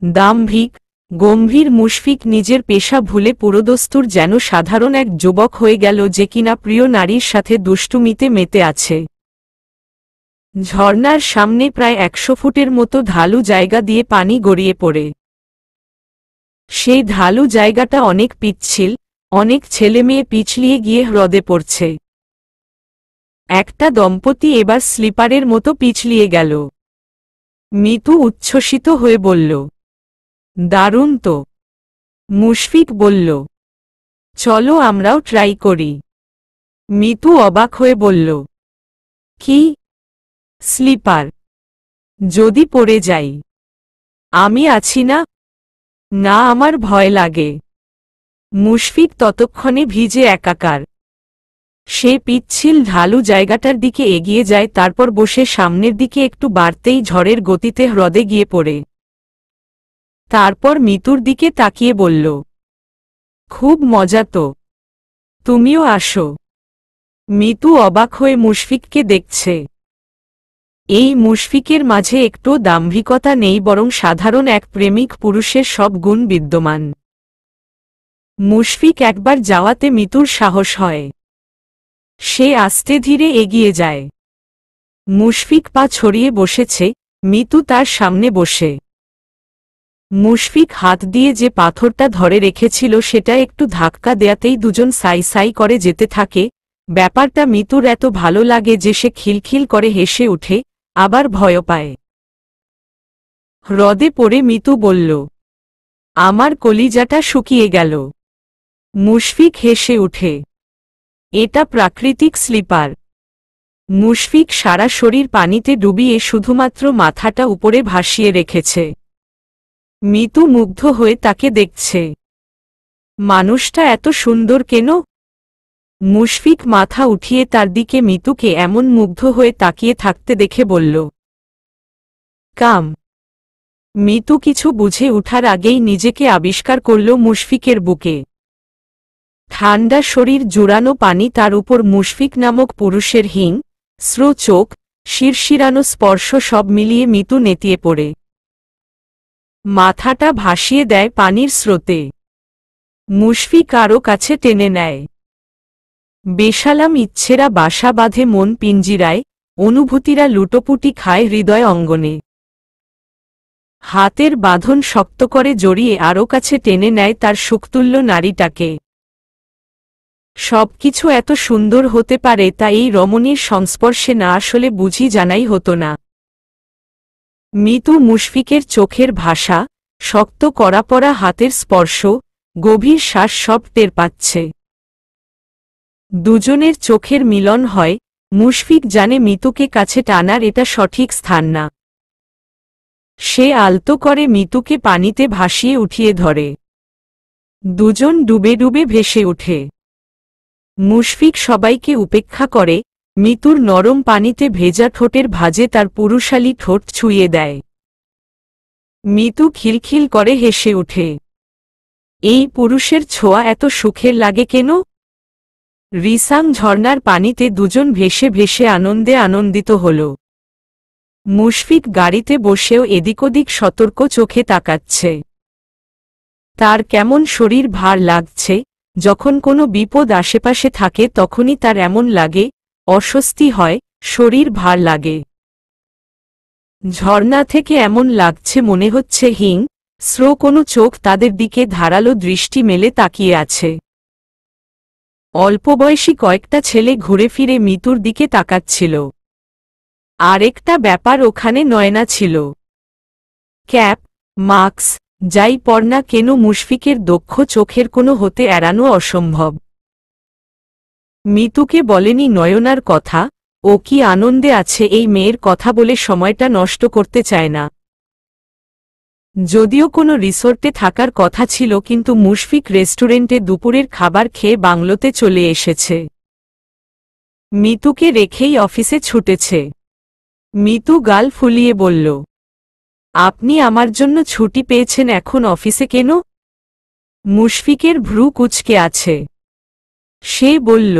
দাম্ভিক, গম্ভীর মুশফিক নিজের পেশা ভুলে পুরোদস্তুর যেন সাধারণ এক যুবক হয়ে গেল যে কিনা প্রিয় নারীর সাথে দুষ্টুমিতে মেতে আছে। ঝর্ণার সামনে প্রায় ১০০ ফুটের মতো ঢালু জায়গা দিয়ে পানি গড়িয়ে পড়ে। সেই ঢালু জায়গাটা অনেক পিচ্ছিল, অনেক ছেলেমেয়ে পিছলিয়ে গিয়ে হ্রদে পড়ছে। একটা দম্পতি এবার স্লিপারের মতো পিছলিয়ে গেল। মিতু উচ্ছ্বসিত হয়ে বলল, দারুণ তো। মুশফিক বলল, চলো আমরাও ট্রাই করি। মিতু অবাক হয়ে বলল, কি? স্লিপার? যদি পড়ে যাই? আমি আছি না। না, আমার ভয় লাগে। মুশফিক ততক্ষণে ভিজে একাকার। সে পিচ্ছিল ঢালু জায়গাটার দিকে এগিয়ে যায়, তারপর বসে সামনের দিকে একটু বাড়তেই ঝড়ের গতিতে হ্রদে গিয়ে পড়ে। তারপর মিতুর দিকে তাকিয়ে বলল, খুব মজা তো, তুমিও আসো। মিতু অবাক হয়ে মুশফিককে দেখছে। এই মুশফিকের মাঝে একটু দাম্ভিকতা নেই, বরং সাধারণ এক প্রেমিক পুরুষের সব গুণ বিদ্যমান। মুশফিক একবার যাওয়াতে মিতুর সাহস হয়। সে আস্তে ধীরে এগিয়ে যায়। মুশফিক পা ছড়িয়ে বসেছে, মিতু তার সামনে বসে। মুশফিক হাত দিয়ে যে পাথরটা ধরে রেখেছিল সেটা একটু ধাক্কা দেয়াতেই দুজন সাই সাই করে যেতে থাকে। ব্যাপারটা মিতুর এত ভালো লাগে যে সে খিলখিল করে হেসে উঠে, আবার ভয় পায়। হ্রদে পড়ে মিতু বলল, আমার কলিজাটা শুকিয়ে গেল। মুশফিক হেসে উঠে, এটা প্রাকৃতিক স্লিপার। মুশফিক সারা শরীর পানিতে ডুবিয়ে শুধুমাত্র মাথাটা উপরে ভাসিয়ে রেখেছে। মিতু মুগ্ধ হয়ে তাকে দেখছে। মানুষটা এত সুন্দর কেন? মুশফিক মাথা উঠিয়ে তার দিকে মিতুকে এমন মুগ্ধ হয়ে তাকিয়ে থাকতে দেখে বলল, কাম। মিতু কিছু বুঝে উঠার আগেই নিজেকে আবিষ্কার করল মুশফিকের বুকে। ঠান্ডা শরীর জুড়ানো পানি, তার উপর মুশফিক নামক পুরুষের হিং শ্রু চোখ, শিরশিরানো স্পর্শ, সব মিলিয়ে মিতু নেতিয়ে পড়ে। মাথাটা ভাসিয়ে দেয় পানির স্রোতে। মুশফিক আরও কাছে টেনে নেয়। বেশালাম ইচ্ছেরা বাসা বাঁধে মন পিঞ্জিরায়, অনুভূতিরা লুটোপুটি খায় হৃদয় অঙ্গনে। হাতের বাঁধন শক্ত করে জড়িয়ে আরও কাছে টেনে নেয় তার সুখতুল্য নারীটাকে। সবকিছু এত সুন্দর হতে পারে তা এই রমণীর সংস্পর্শে না আসলে বুঝি জানাই হতো না। মিতু মুশফিকের চোখের ভাষা, শক্ত কড়া পড়া হাতের স্পর্শ, গভীর শ্বাস সব টের পাচ্ছে। দুজনের চোখের মিলন হয়, মুশফিক জানে মিতুকে কাছে টানার এটা সঠিক স্থান না। সে আলতো করে মিতুকে পানিতে ভাসিয়ে উঠিয়ে ধরে। দুজন ডুবে ডুবে ভেসে ওঠে। মুশফিক সবাইকে উপেক্ষা করে, মিতুর নরম পানিতে ভেজা ঠোঁটের ভাঁজে তার পুরুষালী ঠোঁট ছুঁয়ে দেয়। মিতু খিলখিল করে হেসে ওঠে। এই পুরুষের ছোঁয়া এত সুখের লাগে কেন? রিসাং ঝর্ণার পানিতে দুজন ভেসে ভেসে আনন্দে আনন্দিত হল। মুশফিক গাড়িতে বসেও এদিক ওদিক সতর্ক চোখে তাকাচ্ছে। তার কেমন শরীর ভার লাগছে, যখন কোনো বিপদ আশেপাশে থাকে তখনই তার এমন লাগে, অস্বস্তি হয়, শরীর ভার লাগে। ঝর্ণা থেকে এমন লাগছে মনে হচ্ছে হিংস্র কোনো চোখ তাদের দিকে ধারালো দৃষ্টি মেলে তাকিয়ে আছে। অল্পবয়সী কয়েকটা ছেলে ঘুরে ফিরে মিতুর দিকে তাকাচ্ছিল। আরেকটা ব্যাপার ওখানে নয়না ছিল। ক্যাপ, মাস্ক, যাই পর না কেন মুশফিকের দক্ষ চোখের কোনো হতে এড়ানো অসম্ভব। মিতুকে বলেনি নয়নার কথা, ও কি আনন্দে আছে এই মেয়ের কথা বলে সময়টা নষ্ট করতে চায় না। যদিও কোনো রিসোর্টে থাকার কথা ছিল কিন্তু মুশফিক রেস্টুরেন্টে দুপুরের খাবার খেয়ে বাংলোতে চলে এসেছে। মিতুকে রেখেই অফিসে ছুটেছে। মিতু গাল ফুলিয়ে বলল, আপনি আমার জন্য ছুটি পেয়েছেন এখন অফিসে কেন? মুশফিকের ভ্রু কুঁচকে আছে। সে বলল,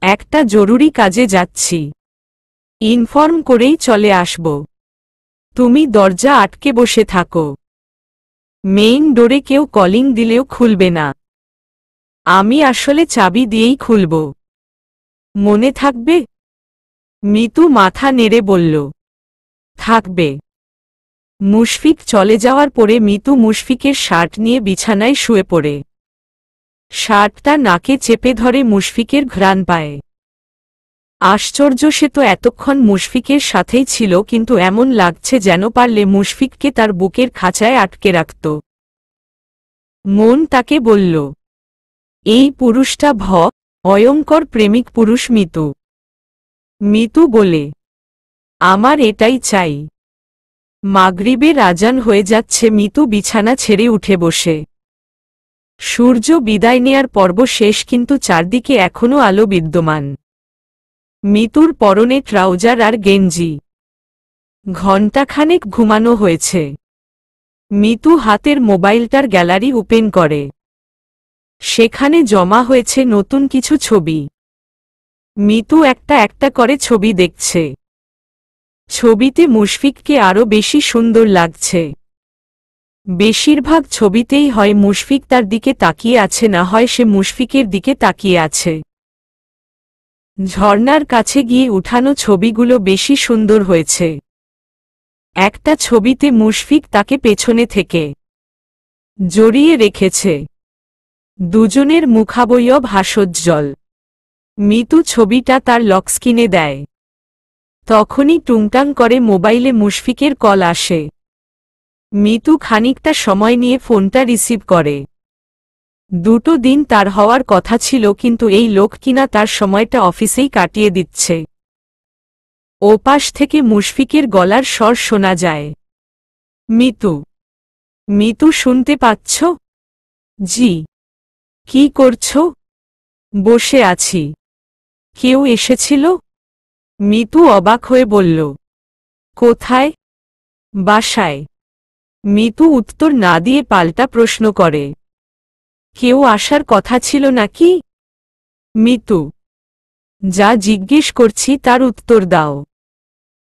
একটা জরুরি কাজে যাচ্ছি, ইনফর্ম করেই চলে আসব। তুমি দরজা আটকে বসে থাকো। মেইন ডোরে কেউ কলিং দিলেও খুলবে না। আমি আসলে চাবি দিয়েই খুলব। মনে থাকবে? মিতু মাথা নেড়ে বলল, থাকবে। মুশফিক চলে যাওয়ার পরে মিতু মুশফিকের শার্ট নিয়ে বিছানায় শুয়ে পড়ে। শার্টটা নাকে চেপে ধরে মুশফিকের ঘ্রাণ পায়। আশ্চর্য, সে তো এতক্ষণ মুশফিকের সাথেই ছিল কিন্তু এমন লাগছে যেন পারলে মুশফিককে তার বুকের খাঁচায় আটকে রাখত। মন তাকে বলল, এই পুরুষটা ভয়ঙ্কর প্রেমিক পুরুষ মিতু। মিতু বলে, আমার এটাই চাই। মাগরিবের আজান হয়ে যাচ্ছে। মিতু বিছানা ছেড়ে উঠে বসে। সূর্য বিদায় নেয়ার পর্ব শেষ কিন্তু চারদিকে এখনও আলো বিদ্যমান। মিতুর পরনে ট্রাউজার আর গেঞ্জি। ঘণ্টাখানেক ঘুমানো হয়েছে। মিতু হাতের মোবাইলটার গ্যালারি ওপেন করে। সেখানে জমা হয়েছে নতুন কিছু ছবি। মিতু একটা একটা করে ছবি দেখছে। ছবিতে মুশফিককে আরও বেশি সুন্দর লাগছে। বেশিরভাগ ছবিতেই হয় মুশফিক তার দিকে তাকিয়ে আছে, না হয় সে মুশফিকের দিকে তাকিয়ে আছে। ঝর্ণার কাছে গিয়ে উঠানো ছবিগুলো বেশি সুন্দর হয়েছে। একটা ছবিতে মুশফিক তাকে পেছনে থেকে জড়িয়ে রেখেছে। দুজনের মুখাবয়ব হাস্যোজ্জ্বল। মিতু ছবিটা তার লকস্ক্রিনে দেয়। তখনই টুংটাং করে মোবাইলে মুশফিকের কল আসে। মিতু খানিকটা সময় নিয়ে ফোনটা রিসিভ করে। 2 দিন তার হওয়ার কথা ছিল কিন্তু এই লোক কিনা তার সময়টা অফিসেই কাটিয়ে দিচ্ছে। ওপাশ থেকে মুশফিকের গলার স্বর শোনা যায়, মিতু। মিতু, শুনতে পাচ্ছ? জি। কি করছো? বসে আছি। কেউ এসেছিল? মিতু অবাক হয়ে বলল, কোথায়? বাসায়। মিতু উত্তর না দিয়ে পাল্টা প্রশ্ন করে, কেউ আসার কথা ছিল নাকি? মিতু, যা জিজ্ঞেস করছি তার উত্তর দাও।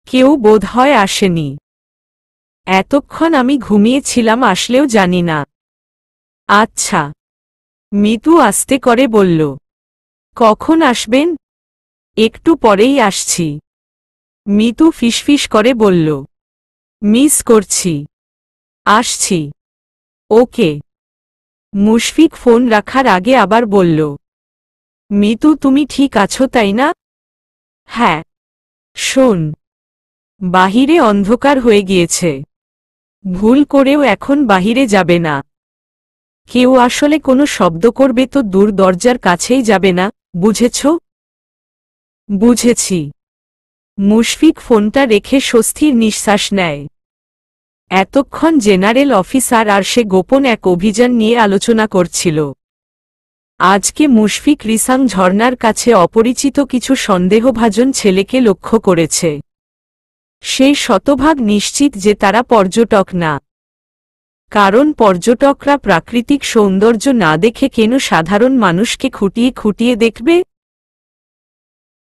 কেউ বোধহয় আসেনি। এতক্ষণ আমি ঘুমিয়েছিলাম, আসলেও জানি না। আচ্ছা, মিতু আস্তে করে বলল। কখন আসবেন? একটু পরেই আসছি। মিতু ফিসফিস করে বলল। মিস করছি। আসছি। ওকে। মুশফিক ফোন রাখার আগে আবার বলল। মিতু, তুমি ঠিক আছো তাই না? হ্যাঁ। শোন, বাহিরে অন্ধকার হয়ে গিয়েছে। ভুল করেও এখন বাহিরে যাবে না। কেউ আসলে কোনো শব্দ করবে তো দূর দরজার কাছেই যাবে না, বুঝেছ? বুঝেছি। মুশফিক ফোনটা রেখে স্বস্তির নিঃশ্বাস নেয়। এতক্ষণ জেনারেল অফিসার আর সে গোপন এক অভিযান নিয়ে আলোচনা করছিল। আজকে মুশফিক রিসাং ঝর্ণার কাছে অপরিচিত কিছু সন্দেহভাজন ছেলেকে লক্ষ্য করেছে। সে শতভাগ নিশ্চিত যে তারা পর্যটক না। কারণ পর্যটকরা প্রাকৃতিক সৌন্দর্য না দেখে কেন সাধারণ মানুষকে খুঁটিয়ে খুঁটিয়ে দেখবে?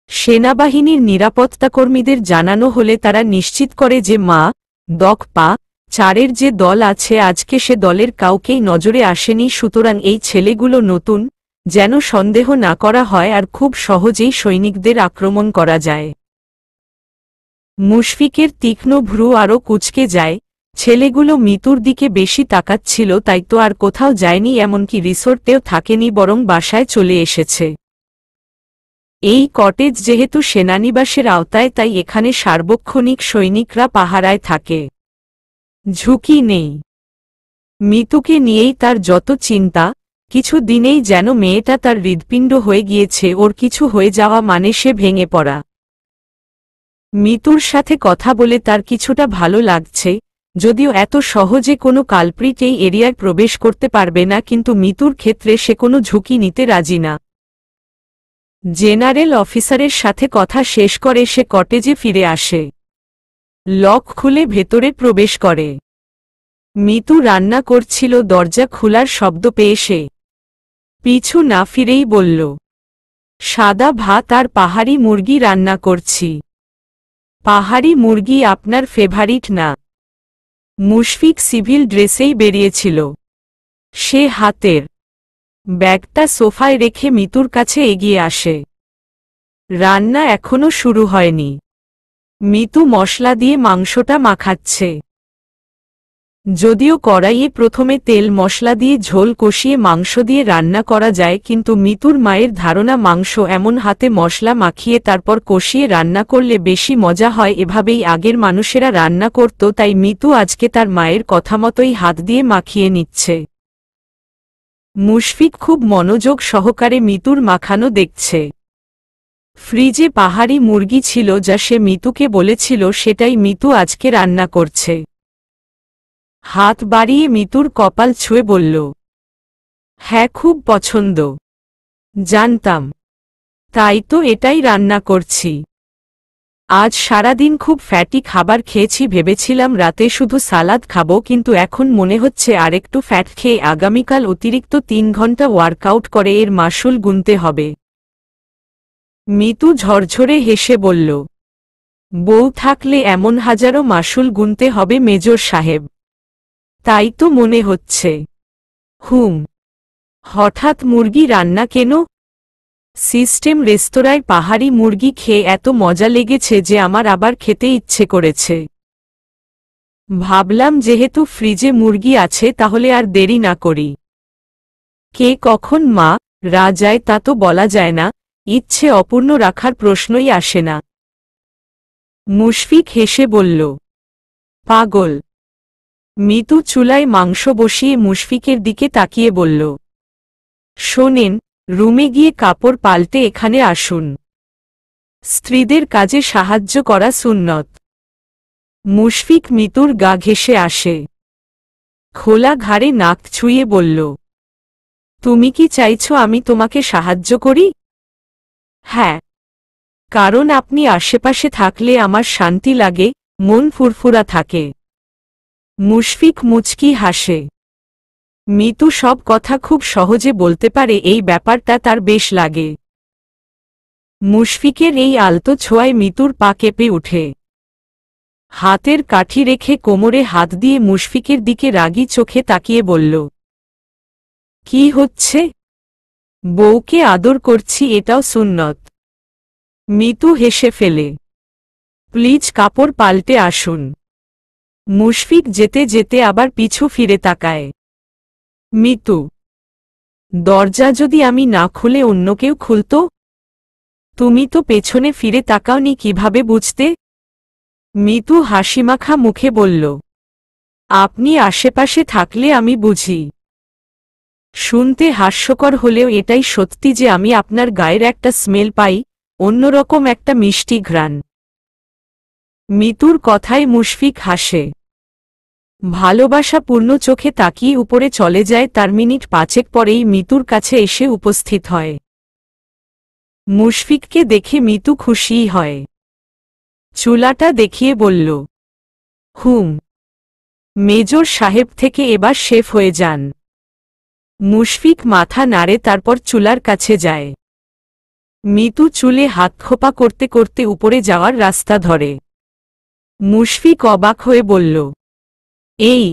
সেনাবাহিনীর নিরাপত্তাকর্মীদের জানানো হলে তারা নিশ্চিত করে যে মা.পা 4-এর যে দল আছে আজকে সে দলের কাউকেই নজরে আসেনি, সুতরাং এই ছেলেগুলো নতুন, যেন সন্দেহ না করা হয় আর খুব সহজেই সৈনিকদের আক্রমণ করা যায়। মুশফিকের তীক্ষ্ণ ভ্রু আরও কুঁচকে যায়। ছেলেগুলো মিতুর দিকে বেশি তাকাচ্ছিল, তাই তো আর কোথাও যায়নি, এমনকি রিসোর্টেও থাকেনি, বরং বাসায় চলে এসেছে। এই কটেজ যেহেতু সেনানিবাসের আওতায়, তাই এখানে সার্বক্ষণিক সৈনিকরা পাহারায় থাকে। ঝুঁকি নেই। মিতুকে নিয়েই তার যত চিন্তা। কিছু দিনেই যেন মেয়েটা তার হৃৎপিণ্ড হয়ে গিয়েছে, ওর কিছু হয়ে যাওয়া মানে সে ভেঙে পড়া। মিতুর সাথে কথা বলে তার কিছুটা ভালো লাগছে, যদিও এত সহজে কোনো কালপ্রিট এই এরিয়ায় প্রবেশ করতে পারবে না, কিন্তু মিতুর ক্ষেত্রে সে কোনো ঝুঁকি নিতে রাজি না। জেনারেল অফিসারের সাথে কথা শেষ করে সে কটেজে ফিরে আসে। লক খুলে ভেতরে প্রবেশ করে। মিতু রান্না করছিল, দরজা খোলার শব্দ পেয়ে সে পিছু না ফিরেই বলল, সাদা ভাত আর পাহাড়ি মুরগি রান্না করছি। পাহাড়ি মুরগি আপনার ফেভারিট না? মুশফিক সিভিল ড্রেসেই বেরিয়েছিল। সে হাতের ব্যাগটা সোফায় রেখে মিতুর কাছে এগিয়ে আসে। রান্না এখনো শুরু হয়নি। মিতু মশলা দিয়ে মাংসটা মাখাচ্ছে। যদিও কড়াইয়ে প্রথমে তেল মশলা দিয়ে ঝোল কষিয়ে মাংস দিয়ে রান্না করা যায়, কিন্তু মিতুর মায়ের ধারণা মাংস এমন হাতে মশলা মাখিয়ে তারপর কষিয়ে রান্না করলে বেশি মজা হয়। এভাবেই আগের মানুষেরা রান্না করত, তাই মিতু আজকে তার মায়ের কথামতোই হাত দিয়ে মাখিয়ে নিচ্ছে। মুশফিক খুব মনোযোগ সহকারে মিতুর মাখানো দেখছে। ফ্রিজে পাহাড়ি মুরগি ছিল, যা সে মিতুকে বলেছিল, সেটাই মিতু আজকে রান্না করছে। হাত বাড়িয়ে মিতুর কপাল ছুঁয়ে বলল, হ্যাঁ, খুব পছন্দ। জানতাম, তাই তো এটাই রান্না করছি। আজ সারাদিন খুব ফ্যাটি খাবার খেয়েছি, ভেবেছিলাম রাতে শুধু সালাদ খাবো, কিন্তু এখন মনে হচ্ছে আরেকটু ফ্যাট খেয়ে আগামীকাল অতিরিক্ত 3 ঘন্টা ওয়ার্কআউট করে এর মাসুল গুনতে হবে। মিতু ঝরঝরে হেসে বলল, বউ থাকলে এমন হাজারো মাসুল গুনতে হবে মেজর সাহেব। তাই তো মনে হচ্ছে। হঠাৎ মুরগি রান্না কেন? সিস্টেম রেস্তোরাঁয় পাহাড়ি মুরগি খেয়ে এত মজা লেগেছে যে আমার আবার খেতে ইচ্ছে করেছে। ভাবলাম যেহেতু ফ্রিজে মুরগি আছে তাহলে আর দেরি না করি। কে কখন মা-রা যায় তা তো বলা যায় না, ইচ্ছে অপূর্ণ রাখার প্রশ্নই আসে না। মুশফিক হেসে বলল, পাগল। মিতু চুলায় মাংস বসিয়ে মুশফিকের দিকে তাকিয়ে বলল, শোনেন, রুমে গিয়ে কাপড় পাল্টে এখানে আসুন। স্ত্রীদের কাজে সাহায্য করা সুন্নত। মুশফিক মিতুর গা ঘেঁষে আসে। খোলা ঘাড়ে নাক ছুঁয়ে বলল, তুমি কি চাইছো আমি তোমাকে সাহায্য করি? হ্যাঁ, কারণ আপনি আশেপাশে থাকলে আমার শান্তি লাগে, মন ফুরফুরা থাকে। মুশফিক মুচকি হাসে। মিতু সব কথা খুব সহজে বলতে পারে, এই ব্যাপারটা তার বেশ লাগে। মুশফিকের এই আলতো ছোঁয়ায় মিতুর পা কেঁপে উঠে। হাতের কাঠি রেখে কোমরে হাত দিয়ে মুশফিকের দিকে রাগী চোখে তাকিয়ে বলল, কি হচ্ছে? বউকে আদর করছি, এটাও সুন্নত। মিতু হেসে ফেলে। প্লিজ কাপড় পাল্টে আসুন। মুশফিক যেতে যেতে আবার পিছু ফিরে তাকায়। মিতু, দরজা যদি আমি না খুলে অন্য কেউ খুলত? তুমি তো পেছনে ফিরে তাকাওনি, কিভাবে বুঝতে? মিতু হাসিমাখা মুখে বলল, আপনি আশেপাশে থাকলে আমি বুঝি। শুনতে হাস্যকর হলেও এটাই সত্যি যে আমি আপনার গায়ের একটা স্মেল পাই, অন্যরকম একটা মিষ্টি ঘ্রাণ। মিতুর কথায় মুশফিক হাসে। ভালোবাসাপূর্ণ চোখে তাকিয়ে উপরে চলে যায়। তার মিনিট 5 পরেই মিতুর কাছে এসে উপস্থিত হয়। মুশফিককে দেখে মিতু খুশিই হয়। চুলাটা দেখিয়ে বলল, হুম, মেজর সাহেব থেকে এবার শেফ হয়ে যান। মুশফিক মাথা নাড়ে, তারপর চুলার কাছে যায়। মিতু চুলে হাত খোপা করতে করতে উপরে যাওয়ার রাস্তা ধরে। মুশফিক অবাক হয়ে বলল, এই,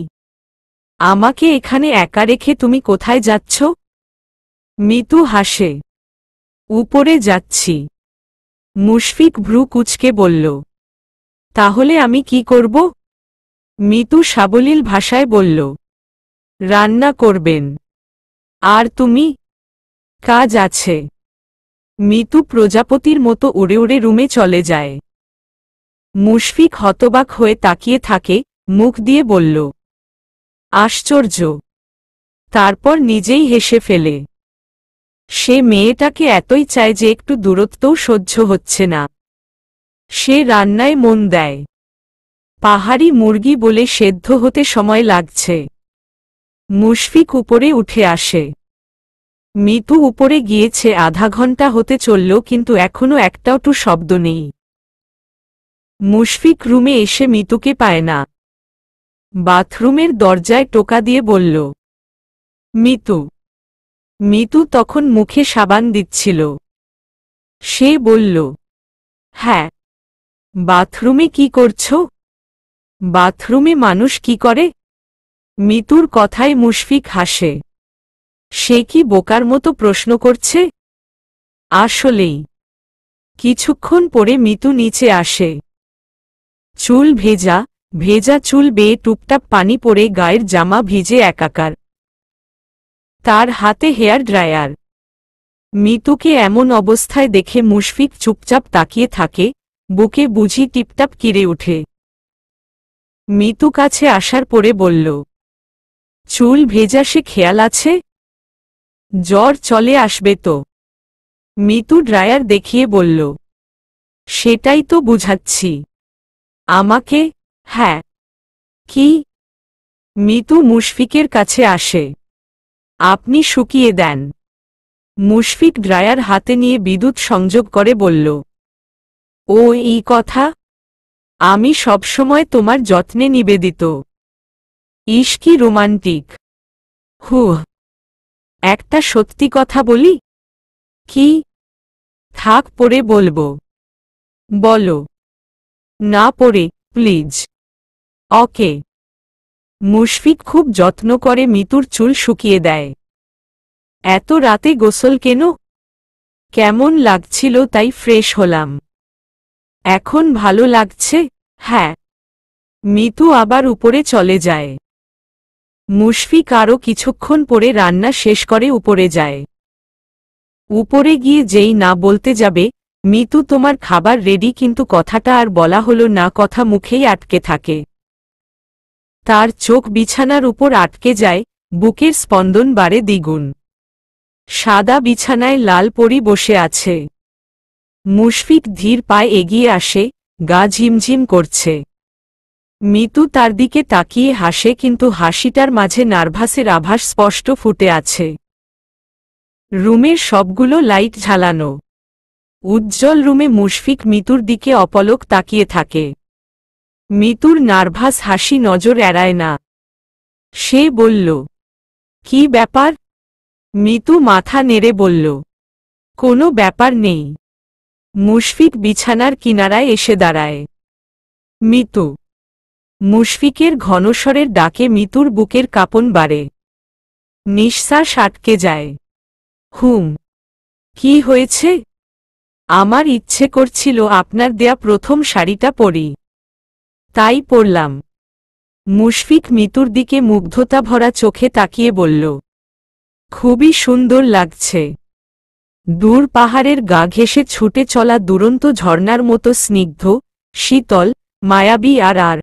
আমাকে এখানে একা রেখে তুমি কোথায় যাচ্ছ? মিতু হাসে। উপরে যাচ্ছি। মুশফিক ভ্রু কুঁচকে বলল, তাহলে আমি কি করব? মিতু সাবলীল ভাষায় বলল, রান্না করবেন। আর তুমি? কাজ আছে। মিতু প্রজাপতির মতো উড়ে উড়ে রুমে চলে যায়। মুশফিক হতবাক হয়ে তাকিয়ে থাকে, মুখ দিয়ে বলল, আশ্চর্য। তারপর নিজেই হেসে ফেলে। সে মেয়েটাকে এতই চায় যে একটু দূরত্বও সহ্য হচ্ছে না। সে রান্নায় মন দেয়। পাহাড়ি মুরগি বলে সেদ্ধ হতে সময় লাগছে। মুশফিক উপরে উঠে আসে। মিতু উপরে গিয়েছে, আধা ঘন্টা হতে চলল, কিন্তু এখনো একটাও শব্দ নেই। মুশফিক রুমে এসে মিতুকে পায় না। বাথরুমের দরজায় টোকা দিয়ে বলল, মিতু। মিতু তখন মুখে সাবান দিচ্ছিল। সে বলল, হ্যাঁ। বাথরুমে কি করছো? বাথরুমে মানুষ কি করে? মিতুর কথায় মুশফিক হাসে। সে কি বোকার মতো প্রশ্ন করছে? আসলেই। কিছুক্ষণ পরে মিতু নিচে আসে। চুল ভেজা, ভেজা চুল বেয়ে টুপটাপ পানি পড়ে গায়ের জামা ভিজে একাকার। তার হাতে হেয়ার ড্রায়ার। মিতুকে এমন অবস্থায় দেখে মুশফিক চুপচাপ তাকিয়ে থাকে, বুকে বুঝি টিপটাপ কিরে ওঠে। মিতু কাছে আসার পরে বলল, চুল ভেজা, সে খেয়াল আছে? জ্বর চলে আসবে তো। মিতু ড্রায়ার দেখিয়ে বলল, সেটাই তো বুঝাচ্ছি। আমাকে? হ্যাঁ। কি? মিতু মুশফিকের কাছে আসে। আপনি শুকিয়ে দেন। মুশফিক ড্রায়ার হাতে নিয়ে বিদ্যুৎ সংযোগ করে বলল, ও এই কথা? আমি সবসময় তোমার যত্নে নিবেদিত। ইস কি রোমান্টিক। হুহ। একটা সত্যি কথা বলি? কি? থাক, পরে বলবো। বলো। না পরে, প্লিজ। ওকে। মুশফিক খুব যত্ন করে মিতুর চুল শুকিয়ে দেয়। এত রাতে গোসল কেন? কেমন লাগছিল তাই ফ্রেশ হলাম। এখন ভালো লাগছে? হ্যাঁ। মিতু আবার উপরে চলে যায়। মুশফিক আরও কিছুক্ষণ পরে রান্না শেষ করে উপরে যায়। উপরে গিয়ে যেই না বলতে যাবে, মিতু তোমার খাবার রেডি, কিন্তু কথাটা আর বলা হলো না, কথা মুখেই আটকে থাকে। তার চোখ বিছানার উপর আটকে যায়, বুকের স্পন্দন বাড়ে দ্বিগুণ। সাদা বিছানায় লাল পরী বসে আছে। মুশফিক ধীর পায়ে এগিয়ে আসে, গা ঝিমঝিম করছে। মিতু তার দিকে তাকিয়ে হাসে, কিন্তু হাসিটার মাঝে নার্ভাসের আভাস স্পষ্ট ফুটে আছে। রুমের সবগুলো লাইট ঝালানো। উজ্জ্বল রুমে মুশফিক মিতুর দিকে অপলক তাকিয়ে থাকে। মিতুর নার্ভাস হাসি নজর এড়ায় না। সে বলল, কি ব্যাপার? মিতু মাথা নেড়ে বলল, কোনো ব্যাপার নেই। মুশফিক বিছানার কিনারায় এসে দাঁড়ায়। মিতু। মুশফিকের ঘনস্বরের ডাকে মিতুর বুকের কাঁপন বাড়ে। নিঃশ্বাস আটকে যায়। হুম, কি হয়েছে? আমার ইচ্ছে করছিল আপনার দেয়া প্রথম শাড়িটা পরি, তাই পরলাম। মুশফিক মিতুর দিকে মুগ্ধতা ভরা চোখে তাকিয়ে বলল, খুবই সুন্দর লাগছে। দূর পাহাড়ের গা ঘেঁষে ছুটে চলা দুরন্ত ঝর্ণার মতো স্নিগ্ধ, শীতল, মায়াবী আর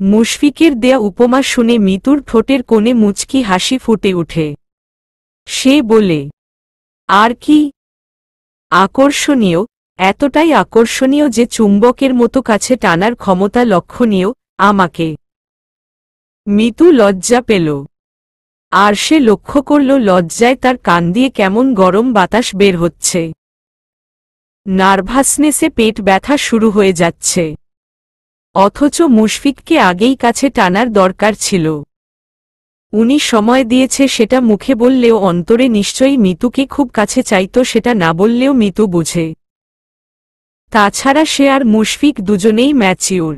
মুশফিকের দেয়া উপমা শুনে মিতুর ঠোঁটের কোণে মুচকি হাসি ফুটে ওঠে। সে বলে, আর কি? আকর্ষণীয়, এতটাই আকর্ষণীয় যে চুম্বকের মতো কাছে টানার ক্ষমতা লক্ষণীয়, আমাকে। মিতু লজ্জা পেল। আর সে লক্ষ্য করল লজ্জায় তার কান দিয়ে কেমন গরম বাতাস বের হচ্ছে। নার্ভাসনেসে পেট ব্যথা শুরু হয়ে যাচ্ছে। অথচ মুশফিককে আগেই কাছে টানার দরকার ছিল। উনি সময় দিয়েছে সেটা মুখে বললেও অন্তরে নিশ্চয়ই মিতুকে খুব কাছে চাইত, সেটা না বললেও মিতু বুঝে। তাছাড়া সে আর মুশফিক দুজনেই ম্যাচিউর।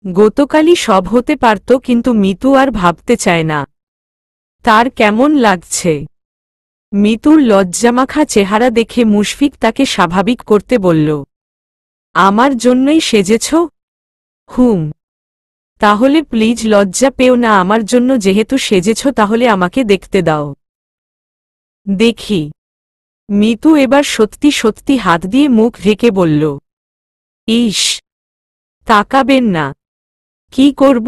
গতকালই সব হতে পারত, কিন্তু মিতু আর ভাবতে চায় না। তার কেমন লাগছে? মিতুর লজ্জামাখা চেহারা দেখে মুশফিক তাকে স্বাভাবিক করতে বলল, আমার জন্যই সেজেছ? হুম। তাহলে প্লিজ লজ্জা পেও না আমার জন্য, যেহেতু সেজেছ তাহলে আমাকে দেখতে দাও। দেখি। মিতু এবার সত্যি সত্যি হাত দিয়ে মুখ ঢেকে বলল, ইস, তাকাবেন না। কি করব?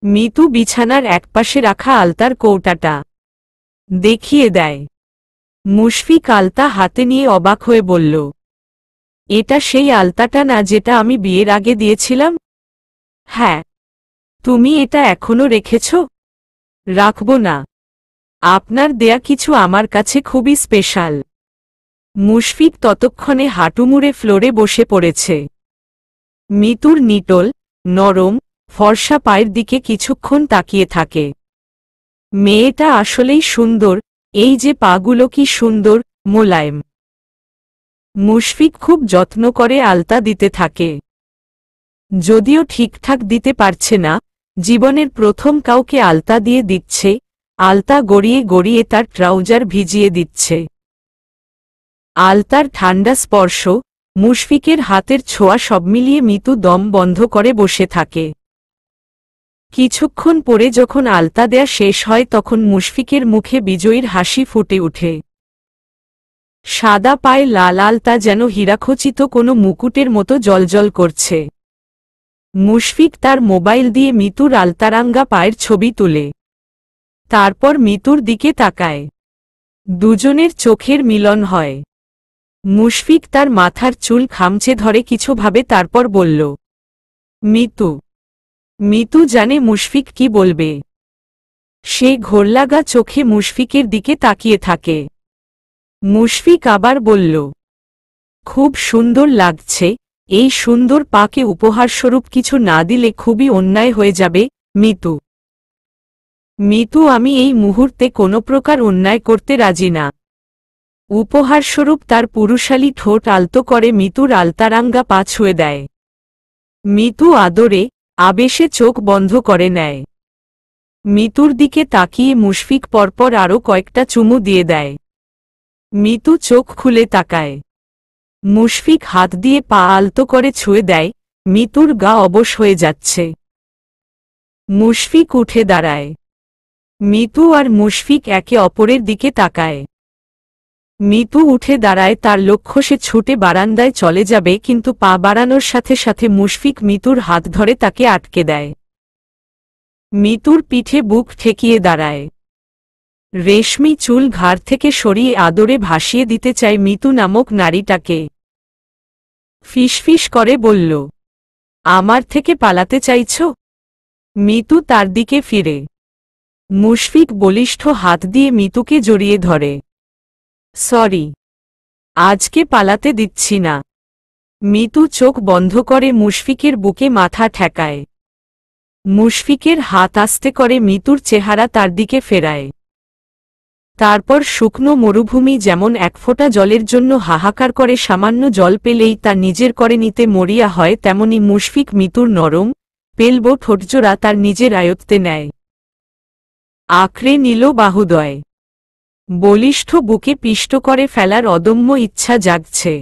মিতু বিছানার একপাশে রাখা আলতার কৌটাটা দেখিয়ে দেয়। মুশফিক আলতা হাতে নিয়ে অবাক হয়ে বলল, এটা সেই আলতাটা না যেটা আমি বিয়ের আগে দিয়েছিলাম? হ্যাঁ। তুমি এটা এখনো রেখেছ? রাখব না। আপনার দেয়া কিছু আমার কাছে খুবই স্পেশাল। মুশফিক ততক্ষণে হাঁটু মুড়ে ফ্লোরে বসে পড়েছে। মিতুর নিটোল, নরম, ফর্সা পায়ের দিকে কিছুক্ষণ তাকিয়ে থাকে। মেয়েটা আসলেই সুন্দর, এই যে পাগুলো কি সুন্দর, মোলায়েম। মুশফিক খুব যত্ন করে আলতা দিতে থাকে। যদিও ঠিকঠাক দিতে পারছে না, জীবনের প্রথম কাউকে আলতা দিয়ে দিচ্ছে, আলতা গড়িয়ে গড়িয়ে তার ট্রাউজার ভিজিয়ে দিচ্ছে। আলতার ঠান্ডা স্পর্শ, মুশফিকের হাতের ছোঁয়া সব মিলিয়ে মিতু দম বন্ধ করে বসে থাকে। কিছুক্ষণ পরে যখন আলতা দেয়া শেষ হয় তখন মুশফিকের মুখে বিজয়ীর হাসি ফুটে ওঠে। সাদা পায়ে লাল আলতা যেন হীরাখচিত কোনো মুকুটের মতো জ্বলজ্বল করছে। মুশফিক তার মোবাইল দিয়ে মিতুর আলতারাঙ্গা পায়ের ছবি তুলে তারপর মিতুর দিকে তাকায়। দুজনের চোখের মিলন হয়। মুশফিক তার মাথার চুল খামচে ধরে কিছু ভাবে, তারপর বলল, মিতু। মিতু জানে মুশফিক কি বলবে। সে ঘোরলাগা চোখে মুশফিকের দিকে তাকিয়ে থাকে। মুশফিক আবার বলল, খুব সুন্দর লাগছে। এই সুন্দর পাকে উপহারস্বরূপ কিছু না দিলে খুবই অন্যায় হয়ে যাবে, মিতু। মিতু, আমি এই মুহূর্তে কোনো প্রকার অন্যায় করতে রাজি না। উপহারস্বরূপ তার পুরুষালী ঠোঁট আলতো করে মিতুর আলতারাঙ্গা পা ছুঁয়ে দেয়। মিতু আদরে, আবেশে চোখ বন্ধ করে নেয়। মিতুর দিকে তাকিয়ে মুশফিক পরপর আরও কয়েকটা চুমু দিয়ে দেয়। মিতু চোখ খুলে তাকায়। মুশফিক হাত দিয়ে পা আলতো করে ছুঁয়ে দেয়। মিতুর গা অবশ হয়ে যাচ্ছে। মুশফিক উঠে দাঁড়ায়। মিতু আর মুশফিক একে অপরের দিকে তাকায়। মিতু উঠে দাঁড়ায়, তার লক্ষ্য সে ছুটে বারান্দায় চলে যাবে, কিন্তু পা বাড়ানোর সাথে সাথে মুশফিক মিতুর হাত ধরে তাকে আটকে দেয়। মিতুর পিঠে বুক ঠেকিয়ে দাঁড়ায়। রেশমি চুল ঘাড় থেকে সরিয়ে আদরে ভাসিয়ে দিতে চায় মিতু নামক নারীটাকে। ফিসফিস করে বলল, আমার থেকে পালাতে চাইছ? মিতু তার দিকে ফিরে। মুশফিক বলিষ্ঠ হাত দিয়ে মিতুকে জড়িয়ে ধরে। সরি, আজকে পালাতে দিচ্ছি না। মিতু চোখ বন্ধ করে মুশফিকের বুকে মাথা ঠেকায়। মুশফিকের হাত আস্তে করে মিতুর চেহারা তার দিকে ফেরায়। তারপর শুকনো মরুভূমি যেমন এক ফোঁটা জলের জন্য হাহাকার করে সামান্য জল পেলেই তা নিজের করে নিতে মরিয়া হয়, তেমনি মুশফিক মিতুর নরম, পেলবো ঠোঁটজোড়া তার নিজের আয়ত্তে নেয়। আঁকড়ে নিল বাহুদয়। বলিষ্ঠ বুকে পিষ্ট করে ফেলার অদম্য ইচ্ছা জাগছে।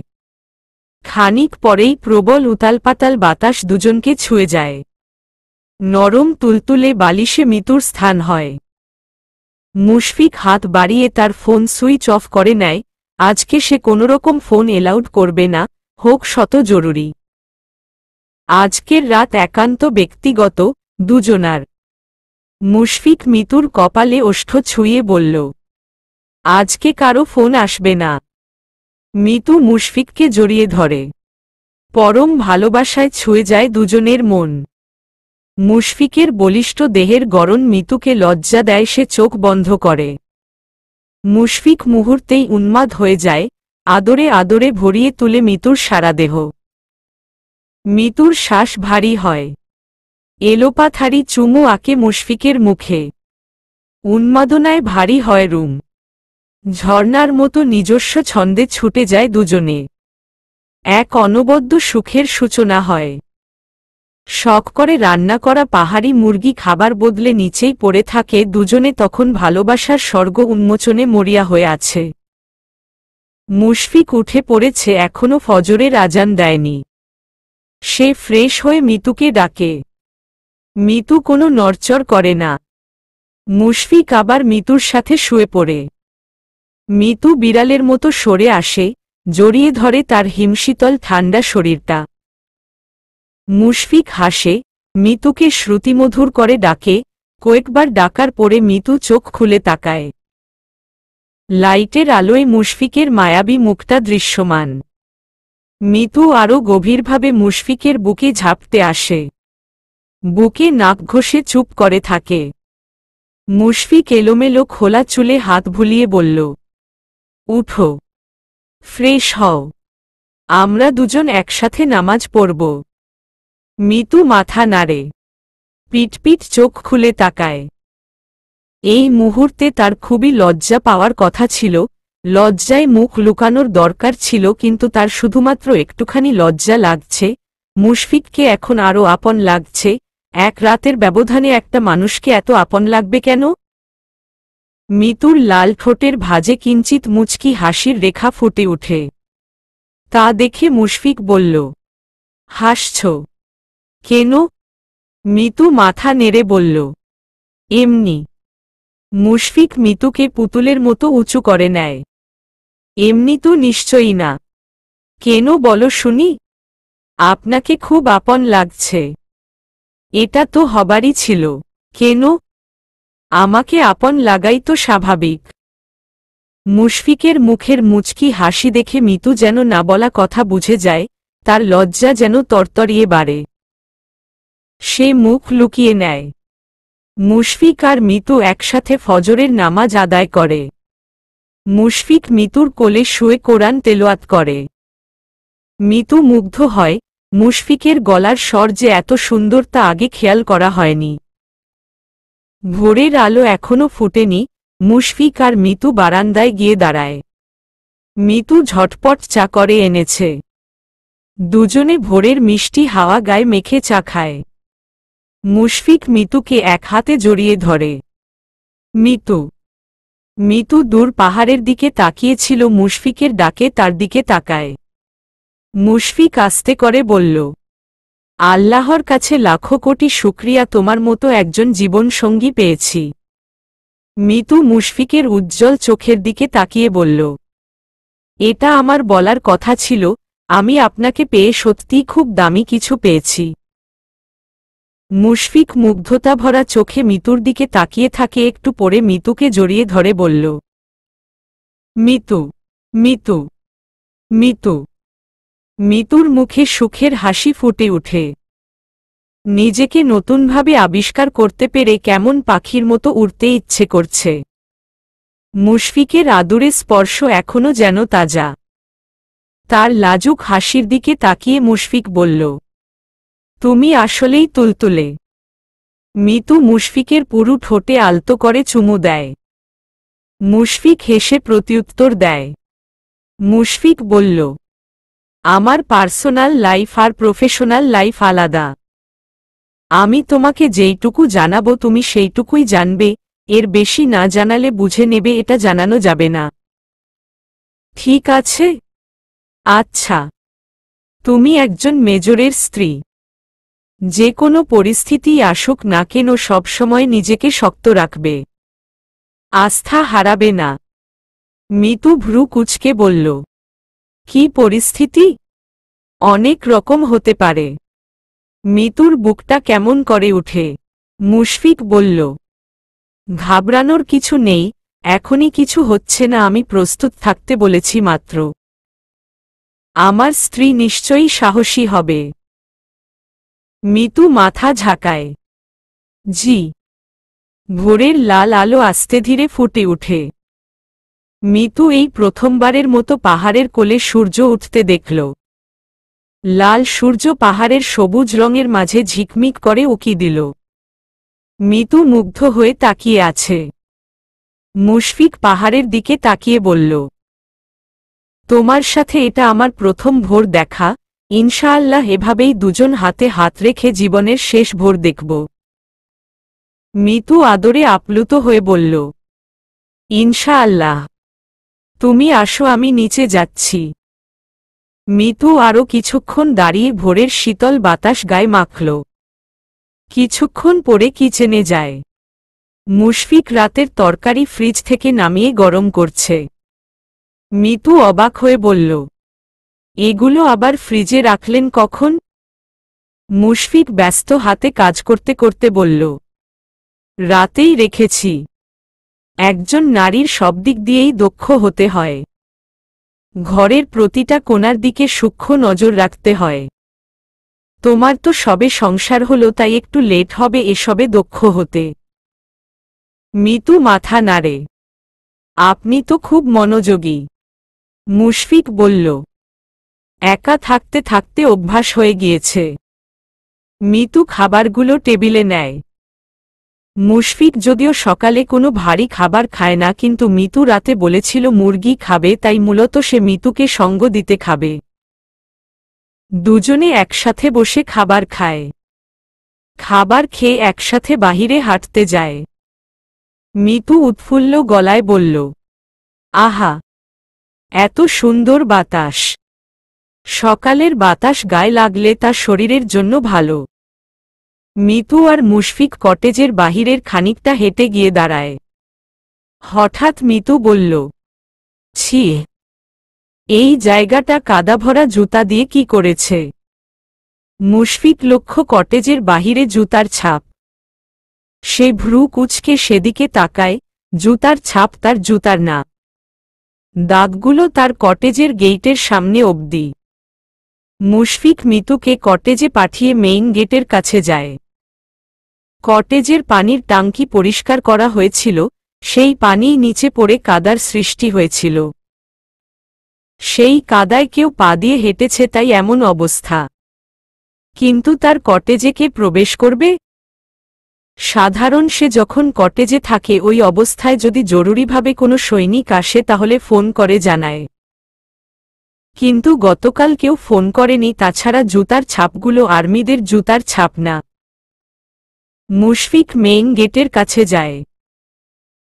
খানিক পরেই প্রবল উতালপাতাল বাতাস দুজনকে ছুঁয়ে যায়। নরম তুলতুলে বালিশে মিতুর স্থান হয়। মুশফিক হাত বাড়িয়ে তার ফোন সুইচ অফ করে নেয়। আজকে সে কোনোরকম ফোন এলাউড করবে না, হোক শত জরুরি। আজকের রাত একান্ত ব্যক্তিগত, দুজনার। মুশফিক মিতুর কপালে ওষ্ঠ ছুঁয়ে বলল, আজকে কারো ফোন আসবে না। মিতু মুশফিককে জড়িয়ে ধরে। পরম ভালোবাসায় ছুঁয়ে যায় দুজনের মন। মুশফিকের বলিষ্ঠ দেহের গড়ন মিতুকে লজ্জা দেয়, সে চোখ বন্ধ করে। মুশফিক মুহূর্তেই উন্মাদ হয়ে যায়, আদরে আদরে ভরিয়ে তুলে মিতুর সারা দেহ। মিতুর শ্বাস ভারী হয়। এলোপাথারি চুমু আঁকে মুশফিকের মুখে। উন্মাদনায় ভারী হয় রুম। ঝর্ণার মতো নিজস্ব ছন্দে ছুটে যায় দুজনে। এক অনবদ্য সুখের সূচনা হয়। শখ করে রান্না করা পাহাড়ি মুরগি খাবার বদলে নিচেই পড়ে থাকে দুজনে, তখন ভালোবাসার স্বর্গ উন্মোচনে মরিয়া হয়ে আছে। মুশফিক উঠে পড়েছে, এখনো ফজরের আজান দেয়নি। সে ফ্রেশ হয়ে মিতুকে ডাকে। মিতু কোনো নড়চড় করে না। মুশফিক আবার মিতুর সাথে শুয়ে পড়ে। মিতু বিড়ালের মতো সরে আসে, জড়িয়ে ধরে তার হিমশীতল ঠান্ডা শরীরটা। মুশফিক হাসে, মিতুকে শ্রুতিমধুর করে ডাকে। কয়েকবার ডাকার পরে মিতু চোখ খুলে তাকায়। লাইটের আলোয় মুশফিকের মায়াবী মুখটা দৃশ্যমান। মিতু আরও গভীরভাবে মুশফিকের বুকে ঝাঁপতে আসে। বুকে নাক ঘষে চুপ করে থাকে। মুশফিক এলোমেলো খোলা চুলে হাত ভুলিয়ে বলল, উঠো, ফ্রেশ হও, আমরা দুজন একসাথে নামাজ পড়ব। মিতু মাথা নাড়ে, পিটপিট চোখ খুলে তাকায়। এই মুহূর্তে তার খুবই লজ্জা পাওয়ার কথা ছিল, লজ্জায় মুখ লুকানোর দরকার ছিল, কিন্তু তার শুধুমাত্র একটুখানি লজ্জা লাগছে। মুশফিককে এখন আরও আপন লাগছে। এক রাতের ব্যবধানে একটা মানুষকে এত আপন লাগবে কেন? মিতুর লাল ঠোঁটের ভাঁজে কিঞ্চিত মুচকি হাসির রেখা ফুটে ওঠে। তা দেখে মুশফিক বলল, হাসছ কেন? মিতু মাথা নেড়ে বলল, এমনি। মুশফিক মিতুকে পুতুলের মতো উঁচু করে নেয়। এমনি তো নিশ্চয়ই না। কেন বলো শুনি? আপনাকে খুব আপন লাগছে। এটা তো হবারই ছিল। কেন? আমাকে আপন লাগাই তো স্বাভাবিক। মুশফিকের মুখের মুচকি হাসি দেখে মিতু যেন না বলা কথা বুঝে যায়, তার লজ্জা যেন তরতরিয়ে বাড়ে। সে মুখ লুকিয়ে নেয়। মুশফিক আর মিতু একসাথে ফজরের নামাজ আদায় করে। মুশফিক মিতুর কোলে শুয়ে কোরআন তেলাওয়াত করে। মিতু মুগ্ধ হয়। মুশফিকের গলার স্বর যে এত সুন্দর তা আগে খেয়াল করা হয়নি। ভোরের আলো এখনো ফুটেনি। মুশফিক আর মিতু বারান্দায় গিয়ে দাঁড়ায়। মিতু ঝটপট চা করে এনেছে। দুজনে ভোরের মিষ্টি হাওয়া গায়ে মেখে চা খায়। মুশফিক মিতুকে এক হাতে জড়িয়ে ধরে। মিতু। মিতু দূর পাহাড়ের দিকে তাকিয়েছিল, মুশফিকের ডাকে তার দিকে তাকায়। মুশফিক আস্তে করে বলল, আল্লাহর কাছে লাখো কোটি শুকরিয়া, তোমার মতো একজন জীবনসঙ্গী পেয়েছি। মিতু মুশফিকের উজ্জ্বল চোখের দিকে তাকিয়ে বলল, এটা আমার বলার কথা ছিল, আমি আপনাকে পেয়ে সত্যিই খুব দামি কিছু পেয়েছি। মুশফিক মুগ্ধতা ভরা চোখে মিতুর দিকে তাকিয়ে থাকে, একটু পরে মিতুকে জড়িয়ে ধরে বলল, মিতু, মিতু, মিতু। মিতুর মুখে সুখের হাসি ফুটে ওঠে। নিজেকে নতুনভাবে আবিষ্কার করতে পেরে কেমন পাখির মতো উড়তে ইচ্ছে করছে। মুশফিকের আদুরে স্পর্শ এখনো যেন তাজা। তার লাজুক হাসির দিকে তাকিয়ে মুশফিক বলল, তুমি আসলেই তুলতুলে। মিতু মুশফিকের পুরু ঠোঁটে আলতো করে চুমু দেয়। মুশফিক হেসে প্রত্যুত্তর দেয়। মুশফিক বলল, আমার পার্সোনাল লাইফ আর প্রফেশনাল লাইফ আলাদা। আমি তোমাকে যেইটুকু জানাবো তুমি সেইটুকুই জানবে, এর বেশি না জানালে বুঝে নেবে এটা জানানো যাবে না। ঠিক আছে? আচ্ছা। তুমি একজন মেজরের স্ত্রী। যে কোনো পরিস্থিতি আসুক না কেন সবসময় নিজেকে শক্ত রাখবে। আস্থা হারাবে না। মিতু ভ্রু কুঁচকে বলল। কি পরিস্থিতি? অনেক রকম হতে পারে। মিতুর বুকটা কেমন করে উঠে। মুশফিক বলল, ঘাবড়ানোর কিছু নেই, এখনই কিছু হচ্ছে না, আমি প্রস্তুত থাকতে বলেছি মাত্র। আমার স্ত্রী নিশ্চয়ই সাহসী হবে। মিতু মাথা ঝাঁকায়। জি। ভোরের লাল আলো আস্তে ধীরে ফুটে ওঠে। মিতু এই প্রথমবারের মতো পাহাড়ের কোলে সূর্য উঠতে দেখল। লাল সূর্য পাহাড়ের সবুজ রঙের মাঝে ঝিকমিক করে উকি দিল। মিতু মুগ্ধ হয়ে তাকিয়ে আছে। মুশফিক পাহাড়ের দিকে তাকিয়ে বলল, তোমার সাথে এটা আমার প্রথম ভোর দেখা, ইনশাআল্লাহ এভাবেই দুজন হাতে হাত রেখে জীবনের শেষ ভোর দেখব। মিতু আদরে আপ্লুত হয়ে বলল, ইনশাআল্লাহ। তুমি আসো, আমি নিচে যাচ্ছি। মিতু আরও কিছুক্ষণ দাঁড়িয়ে ভোরের শীতল বাতাস গায়ে মাখল। কিছুক্ষণ পরে কিচেনে যায়। মুশফিক রাতের তরকারি ফ্রিজ থেকে নামিয়ে গরম করছে। মিতু অবাক হয়ে বলল, এগুলো আবার ফ্রিজে রাখলেন কখন? মুশফিক ব্যস্ত হাতে কাজ করতে করতে বলল, রাতেই রেখেছি। একজন নারীর সব দিক দিয়েই দক্ষ হতে হয়। ঘরের প্রতিটা কোণার দিকে সূক্ষ্ম নজর রাখতে হয়। তোমার তো সবে সংসার হলো, তাই একটু লেট হবে এসবে দক্ষ হতে। মিতু মাথা নাড়ে। আপনি তো খুব মনোযোগী। মুশফিক বলল, একা থাকতে থাকতে অভ্যাস হয়ে গিয়েছে। মিতু খাবারগুলো টেবিলে নেয়। মুশফিক যদিও সকালে কোনো ভারী খাবার খায় না, কিন্তু মিতু রাতে বলেছিল মুরগি খাবে, তাই মূলত সে মিতুকে সঙ্গ দিতে খাবে। দুজনে একসাথে বসে খাবার খায়। খাবার খেয়ে একসাথে বাহিরে হাঁটতে যায়। মিতু উৎফুল্ল গলায় বলল, আহা, এত সুন্দর বাতাস। সকালের বাতাস গায়ে লাগলে তা শরীরের জন্য ভালো। মিতু আর মুশফিক কটেজের বাহিরের খানিকটা হেঁটে গিয়ে দাঁড়ায়। হঠাৎ মিতু বলল, ছি, এই জায়গাটা কাদাভরা জুতা দিয়ে কি করেছে? মুশফিক লক্ষ্য কটেজের বাহিরে জুতার ছাপ। সে ভ্রু কুঁচকে সেদিকে তাকায়। জুতার ছাপ তার জুতার না। দাগগুলো তার কটেজের গেইটের সামনে অবধি। মুশফিক মিতুকে কটেজে পাঠিয়ে মেইন গেটের কাছে যায়। কটেজের পানির ট্যাঙ্কি পরিষ্কার করা হয়েছিল, সেই পানিই নিচে পড়ে কাদার সৃষ্টি হয়েছিল। সেই কাদায় কেউ পা দিয়ে হেঁটেছে, তাই এমন অবস্থা। কিন্তু তার কটেজে কে প্রবেশ করবে? সাধারণ সে যখন কটেজে থাকে ওই অবস্থায় যদি জরুরিভাবে কোনো সৈনিক আসে তাহলে ফোন করে জানায়। কিন্তু গতকাল কেউ ফোন করেনি। তাছাড়া জুতার ছাপগুলো আর্মিদের জুতার ছাপ না। মুশফিক মেইন গেটের কাছে যায়।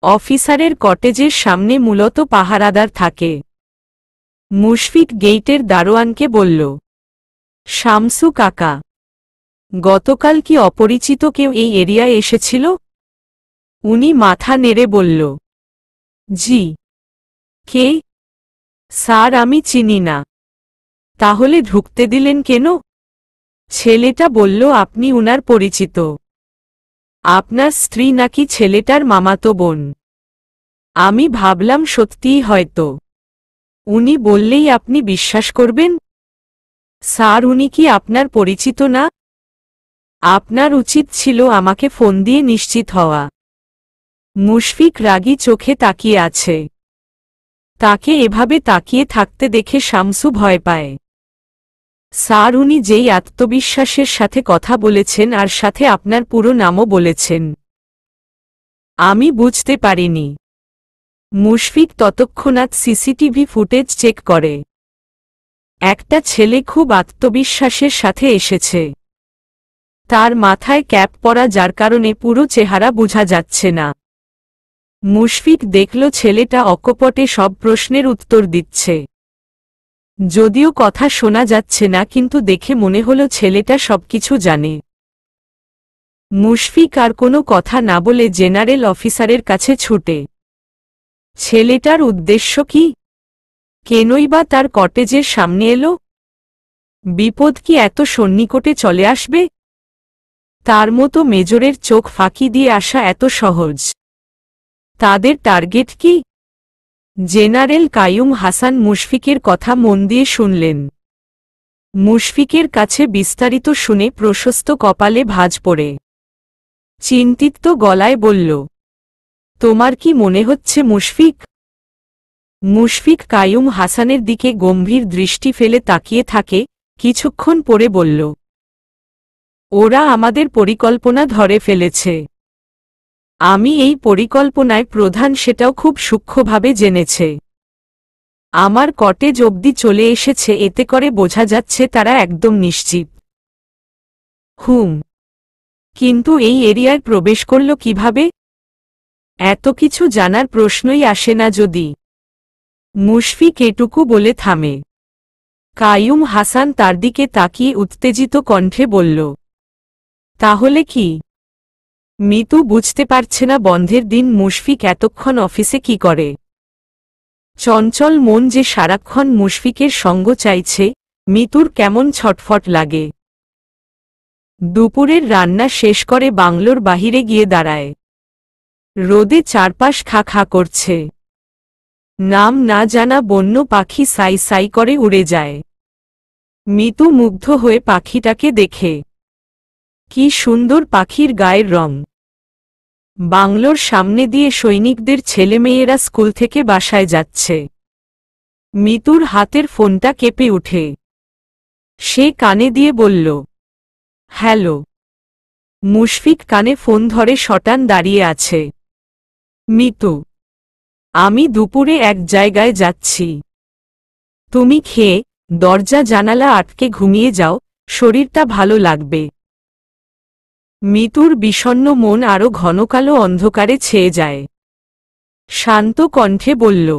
অফিসারের কটেজের সামনে মূলত পাহারাদার থাকে। মুশফিক গেইটের দারোয়ানকে বলল, শামসু কাকা, গতকাল কি অপরিচিত কেউ এই এরিয়ায় এসেছিল? উনি মাথা নেড়ে বলল, জি। কে? স্যার, আমি চিনি না। তাহলে ঢুকতে দিলেন কেন? ছেলেটা বলল আপনি উনার পরিচিত। আপনার স্ত্রী নাকি ছেলেটার মামাতো বোন। আমি ভাবলাম সত্যিই হয়তো। উনি বললেই আপনি বিশ্বাস করবেন? স্যার, উনি কি আপনার পরিচিত না? আপনার উচিত ছিল আমাকে ফোন দিয়ে নিশ্চিত হওয়া। মুশফিক রাগী চোখে তাকিয়ে আছে। তাকে এভাবে তাকিয়ে থাকতে দেখে শামসু ভয় পায়। স্যার, উনি যেই আত্মবিশ্বাসের সাথে কথা বলেছেন আর সাথে আপনার পুরো নামও বলেছেন, আমি বুঝতে পারিনি। মুশফিক ততক্ষণাৎ সিসিটিভি ফুটেজ চেক করে। একটা ছেলে খুব আত্মবিশ্বাসের সাথে এসেছে। তার মাথায় ক্যাপ পরা, যার কারণে পুরো চেহারা বোঝা যাচ্ছে না। মুশফিক দেখল ছেলেটা অকপটে সব প্রশ্নের উত্তর দিচ্ছে। যদিও কথা শোনা যাচ্ছে না, কিন্তু দেখে মনে হলো ছেলেটা সবকিছু জানে। মুশফিক আর কোনো কথা না বলে জেনারেল অফিসারের কাছে ছুটে। ছেলেটার উদ্দেশ্য কি? কেনই বা তার কটেজের সামনে এলো? বিপদ কি এত সন্নিকটে চলে আসবে? তার মতো মেজরের চোখ ফাঁকি দিয়ে আসা এত সহজ? তাদের টার্গেট কি? জেনারেল কাইয়ুম হাসান মুশফিকের কথা মন দিয়ে শুনলেন। মুশফিকের কাছে বিস্তারিত শুনে প্রশস্ত কপালে ভাঁজ পড়ে চিন্তিত গলায় বলল, তোমার কি মনে হচ্ছে মুশফিক? মুশফিক কাইয়ুম হাসানের দিকে গম্ভীর দৃষ্টি ফেলে তাকিয়ে থাকে, কিছুক্ষণ পরে বলল, ওরা আমাদের পরিকল্পনা ধরে ফেলেছে। আমি এই পরিকল্পনায় প্রধান, সেটাও খুব সূক্ষ্মভাবে জেনেছে। আমার কটেজ অবধি চলে এসেছে, এতে করে বোঝা যাচ্ছে তারা একদম নিশ্চিত। কিন্তু এই এরিয়ায় প্রবেশ করল কিভাবে? এত কিছু জানার প্রশ্নই আসে না যদি। মুশফিক এটুকু বলে থামে। কাইয়ুম হাসান তার দিকে তাকিয়ে উত্তেজিত কণ্ঠে বলল, তাহলে কি? মিতু বুঝতে পারছে না বন্ধের দিন মুশফিক এতক্ষণ অফিসে কি করে। চঞ্চল মন যে সারাক্ষণ মুশফিকের সঙ্গ চাইছে, মিতুর কেমন ছটফট লাগে। দুপুরের রান্না শেষ করে বাংলোর বাহিরে গিয়ে দাঁড়ায়। রোদে চারপাশ খা খা করছে। নাম না জানা বন্য পাখি সাই সাই করে উড়ে যায়। মিতু মুগ্ধ হয়ে পাখিটাকে দেখে। কি সুন্দর পাখির গায়ের রং। বাংলোর সামনে দিয়ে সৈনিকদের ছেলেমেয়েরা স্কুল থেকে বাসায় যাচ্ছে। মিতুর হাতের ফোনটা কেঁপে উঠে। সে কানে দিয়ে বলল, হ্যালো। মুশফিক কানে ফোন ধরে শটান দাঁড়িয়ে আছে। মিতু, আমি দুপুরে এক জায়গায় যাচ্ছি। তুমি খেয়ে দরজা জানালা আটকে ঘুমিয়ে যাও, শরীরটা ভালো লাগবে। মিতুর বিষণ্ণ মন আরো ঘন কালো অন্ধকারে ছেয়ে যায়। শান্ত কণ্ঠে বলল,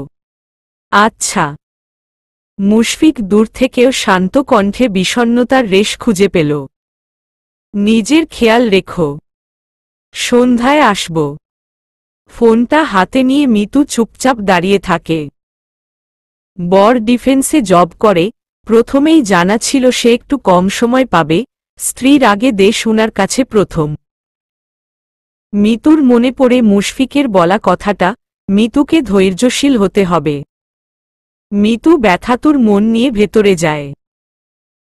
আচ্ছা। মুশফিক দূর থেকেও শান্ত কণ্ঠে বিষণ্ণতার রেশ খুঁজে পেল। নিজের খেয়াল রেখো। সন্ধ্যায় আসব। ফোনটা হাতে নিয়ে মিতু চুপচাপ দাঁড়িয়ে থাকে। বর ডিফেন্সে জব করে, প্রথমেই জানা ছিল সে একটু কম সময় পাবে। স্ত্রীর আগে দেশ উনার কাছে প্রথম। মিতুর মনে পড়ে মুশফিকের বলা কথাটা, মিতুকে ধৈর্যশীল হতে হবে। মিতু ব্যথাতুর মন নিয়ে ভেতরে যায়।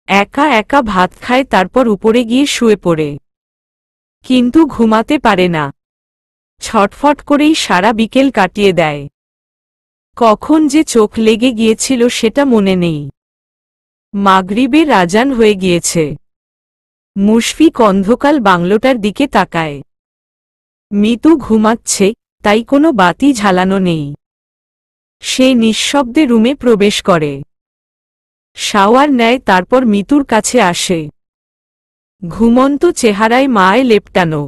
একা একা ভাত খায়, তারপর উপরে গিয়ে শুয়ে পড়ে। কিন্তু ঘুমাতে পারে না। ছটফট করেই সারা বিকেল কাটিয়ে দেয়। কখন যে চোখ লেগে গিয়েছিল সেটা মনে নেই। মাগরিবের আজান হয়ে গিয়েছে। মুশফিক অন্ধকার বাংলোটার দিকে তাকায়। মিতু ঘুমাচ্ছে, তাই কোনো বাতি ঝালানো নেই। সে নিঃশব্দে রুমে প্রবেশ করে। শাওয়ার নেয়, তারপর মিতুর কাছে আসে। ঘুমন্ত চেহারায় মায় লেপটানো।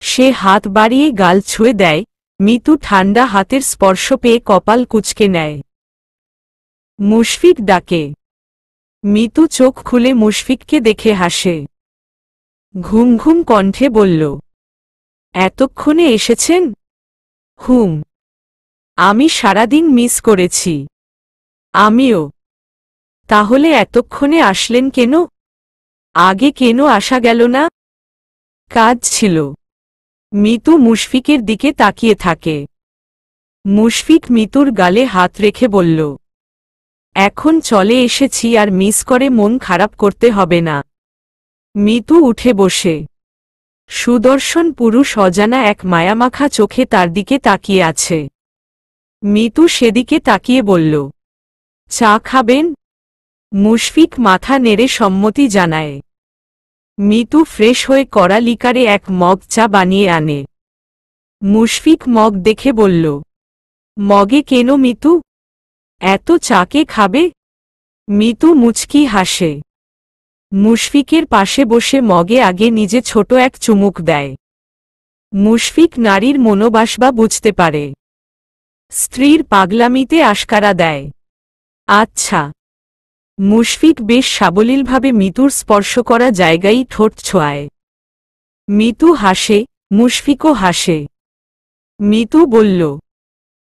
সে হাত বাড়িয়ে গাল ছুঁয়ে দেয়। মিতু ঠান্ডা হাতের স্পর্শ পেয়ে কপাল কুঁচকে নেয়। মুশফিক ডাকে। মিতু চোখ খুলে মুশফিককে দেখে হাসে। ঘুম ঘুম কণ্ঠে বলল, এতক্ষণে এসেছেন? আমি সারাদিন মিস করেছি। আমিও। তাহলে এতক্ষণে আসলেন কেন? আগে কেন আসা গেল না? কাজ ছিল। মিতু মুশফিকের দিকে তাকিয়ে থাকে। মুশফিক মিতুর গালে হাত রেখে বলল, এখন চলে এসেছি, আর মিস করে মন খারাপ করতে হবে না। মিতু উঠে বসে। সুদর্শন পুরুষ অজানা এক মায়ামাখা চোখে তার দিকে তাকিয়ে আছে। মিতু সেদিকে তাকিয়ে বলল, চা খাবেন? মুশফিক মাথা নেড়ে সম্মতি জানায়। মিতু ফ্রেশ হয়ে কড়া লিকারে এক মগ চা বানিয়ে আনে। মুশফিক মগ দেখে বলল, মগে কেন মিতু? এত চা কে খাবে? মিতু মুচকি হাসে। মুশফিকের পাশে বসে মগে আগে নিজে ছোট এক চুমুক দেয়। মুশফিক নারীর মনোবাসবা বুঝতে পারে। স্ত্রীর পাগলামিতে আশকারা দেয়। আচ্ছা। মুশফিক বেশ সাবলীলভাবে মিতুর স্পর্শ করা জায়গায় ঠোঁট ছোঁয়ায়। মিতু হাসে, মুশফিকও হাসে। মিতু বলল,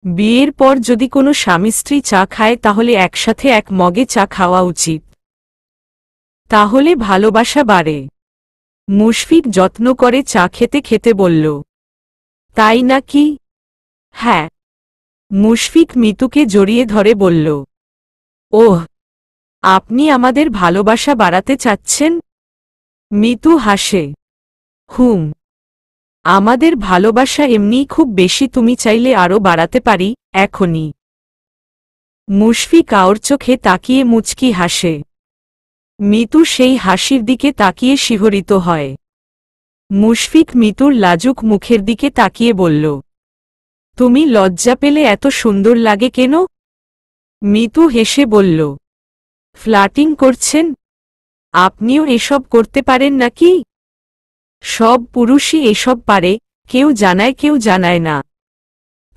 বিয়ের পর যদি কোনো স্বামী স্ত্রী চা খায় তাহলে একসাথে এক মগে চা খাওয়া উচিত। তাহলে ভালোবাসা বাড়ে। মুশফিক যত্ন করে চা খেতে খেতে বলল, তাই নাকি? হ্যাঁ। মুশফিক মিতুকে জড়িয়ে ধরে বলল, ওহ, আপনি আমাদের ভালোবাসা বাড়াতে চাচ্ছেন? মিতু হাসে, হুম। আমাদের ভালোবাসা এমনিই খুব বেশি, তুমি চাইলে আরও বাড়াতে পারি, এখনই। মুশফিক আওর চোখে তাকিয়ে মুচকি হাসে। মিতু সেই হাসির দিকে তাকিয়ে শিহরিত হয়। মুশফিক মিতুর লাজুক মুখের দিকে তাকিয়ে বলল, তুমি লজ্জা পেলে এত সুন্দর লাগে কেন? মিতু হেসে বলল, ফ্লার্টিং করছেন? আপনিও এসব করতে পারেন নাকি? সব পুরুষই এসব পারে, কেউ জানায় না।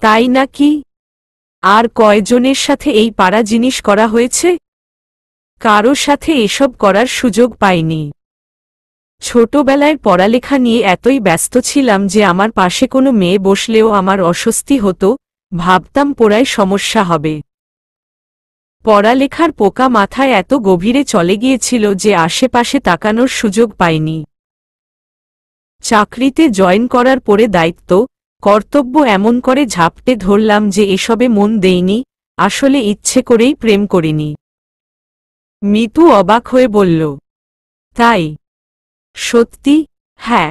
তাই নাকি? আর কয়জনের সাথে এই পারা জিনিস করা হয়েছে? কারো সাথে এসব করার সুযোগ পাইনি। ছোটবেলায় পড়ালেখা নিয়ে এতই ব্যস্ত ছিলাম যে আমার পাশে কোনো মেয়ে বসলেও আমার অস্বস্তি হতো, ভাবতাম পড়ায় সমস্যা হবে। পড়ালেখার পোকা মাথায় এত গভীরে চলে গিয়েছিল যে আশেপাশে তাকানোর সুযোগ পাইনি। চাকরিতে জয়েন করার পরে দায়িত্ব, কর্তব্য এমন করে ঝাপটে ধরলাম যে এসবে মন দেইনি, আসলে ইচ্ছে করেই প্রেম করিনি। মিতু অবাক হয়ে বলল, তাই? সত্যি? হ্যাঁ।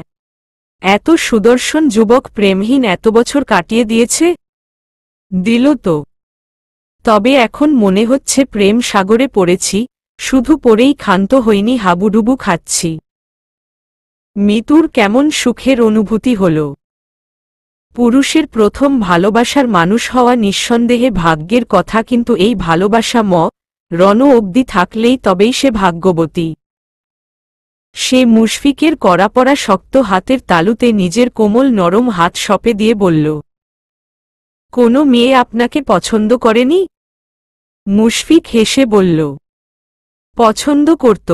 এত সুদর্শন যুবক প্রেমহীন এত বছর কাটিয়ে দিয়েছে? দিল তো। তবে এখন মনে হচ্ছে প্রেম সাগরে পড়েছি, শুধু পড়েই ক্ষান্ত হইনি, হাবুডুবু খাচ্ছি। মিতুর কেমন সুখের অনুভূতি হল। পুরুষের প্রথম ভালোবাসার মানুষ হওয়া নিঃসন্দেহে ভাগ্যের কথা, কিন্তু এই ভালোবাসা রণ অবধি থাকলেই তবেই সে ভাগ্যবতী। সে মুশফিকের কড়াপড়া শক্ত হাতের তালুতে নিজের কোমল নরম হাত সঁপে দিয়ে বলল, কোনো মেয়ে আপনাকে পছন্দ করেনি? মুশফিক হেসে বলল, পছন্দ করত,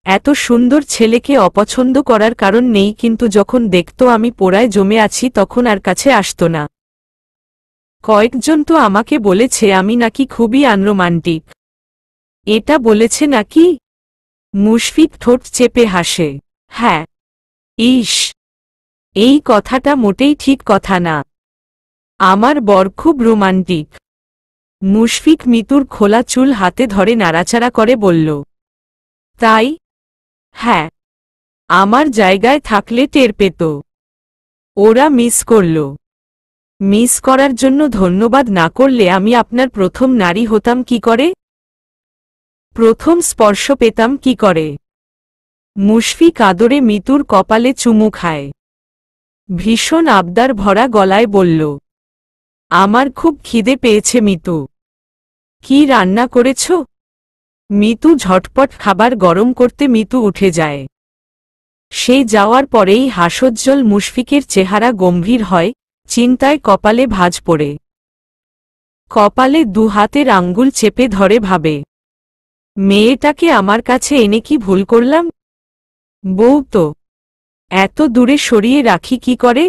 এত সুন্দর ছেলেকে অপছন্দ করার কারণ নেই, কিন্তু যখন দেখত আমি পোড়ায় জমে আছি তখন আর কাছে আসত না। কয়েকজন তো আমাকে বলেছে আমি নাকি খুবই আনরোমান্টিক। এটা বলেছে নাকি? মুশফিক ঠোঁট চেপে হাসে, হ্যাঁ। ইস, এই কথাটা মোটেই ঠিক কথা না। আমার বর খুব রোমান্টিক। মুশফিক মিতুর খোলা চুল হাতে ধরে নাড়াচাড়া করে বলল, তাই? হ্যাঁ। আমার জায়গায় থাকলে টের পেত। ওরা মিস করল। মিস করার জন্য ধন্যবাদ না করলে আমি আপনার প্রথম নারী হতাম কি করে? প্রথম স্পর্শ পেতাম কি করে? মুশফিক আদরে মিতুর কপালে চুমু খায়। ভীষণ আবদার ভরা গলায় বলল, আমার খুব খিদে পেয়েছে মিতু। কি রান্না করেছ? মিতু ঝটপট খাবার গরম করতে মিতু উঠে যায়। সে যাওয়ার পরেই হাসজ্জ্বল মুশফিকের চেহারা গম্ভীর হয়, চিন্তায় কপালে ভাঁজ পড়ে। কপালে দুহাতের আঙ্গুল চেপে ধরে ভাবে, মেয়েটাকে আমার কাছে এনে কি ভুল করলাম? বউ তো, এত দূরে সরিয়ে রাখি কি করে?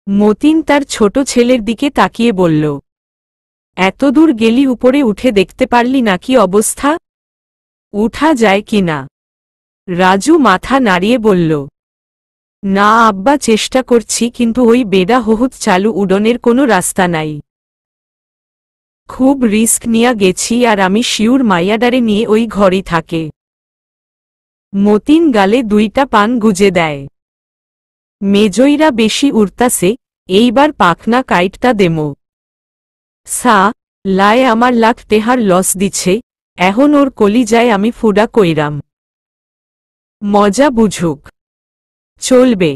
মতিন তার ছোট ছেলের দিকে তাকিয়ে বলল, এত দূর গেলি উপরে উঠে দেখতে পারলি না কি অবস্থা? উঠা যায় কি না? রাজু মাথা নাড়িয়ে বলল, না আব্বা, চেষ্টা করছি, কিন্তু ওই বেডা হহুত চালু উডনের কোনো রাস্তা নাই। খুব রিস্ক নিয়া গেছি, আর আমি শিউর মাইয়াডারে নিয়ে ওই ঘরই থাকে। মতিন গালে দুইটা পান গুজে দেয়। মেজইরা বেশি উড়তাছে, এইবার পাখনা কাইটটা দেমো। সা লায় আমার লাখ টেহার লস দিছে, এখন ওর কলিজায় আমি ফুডা কইরাম। মজা বুঝুক। চলবে।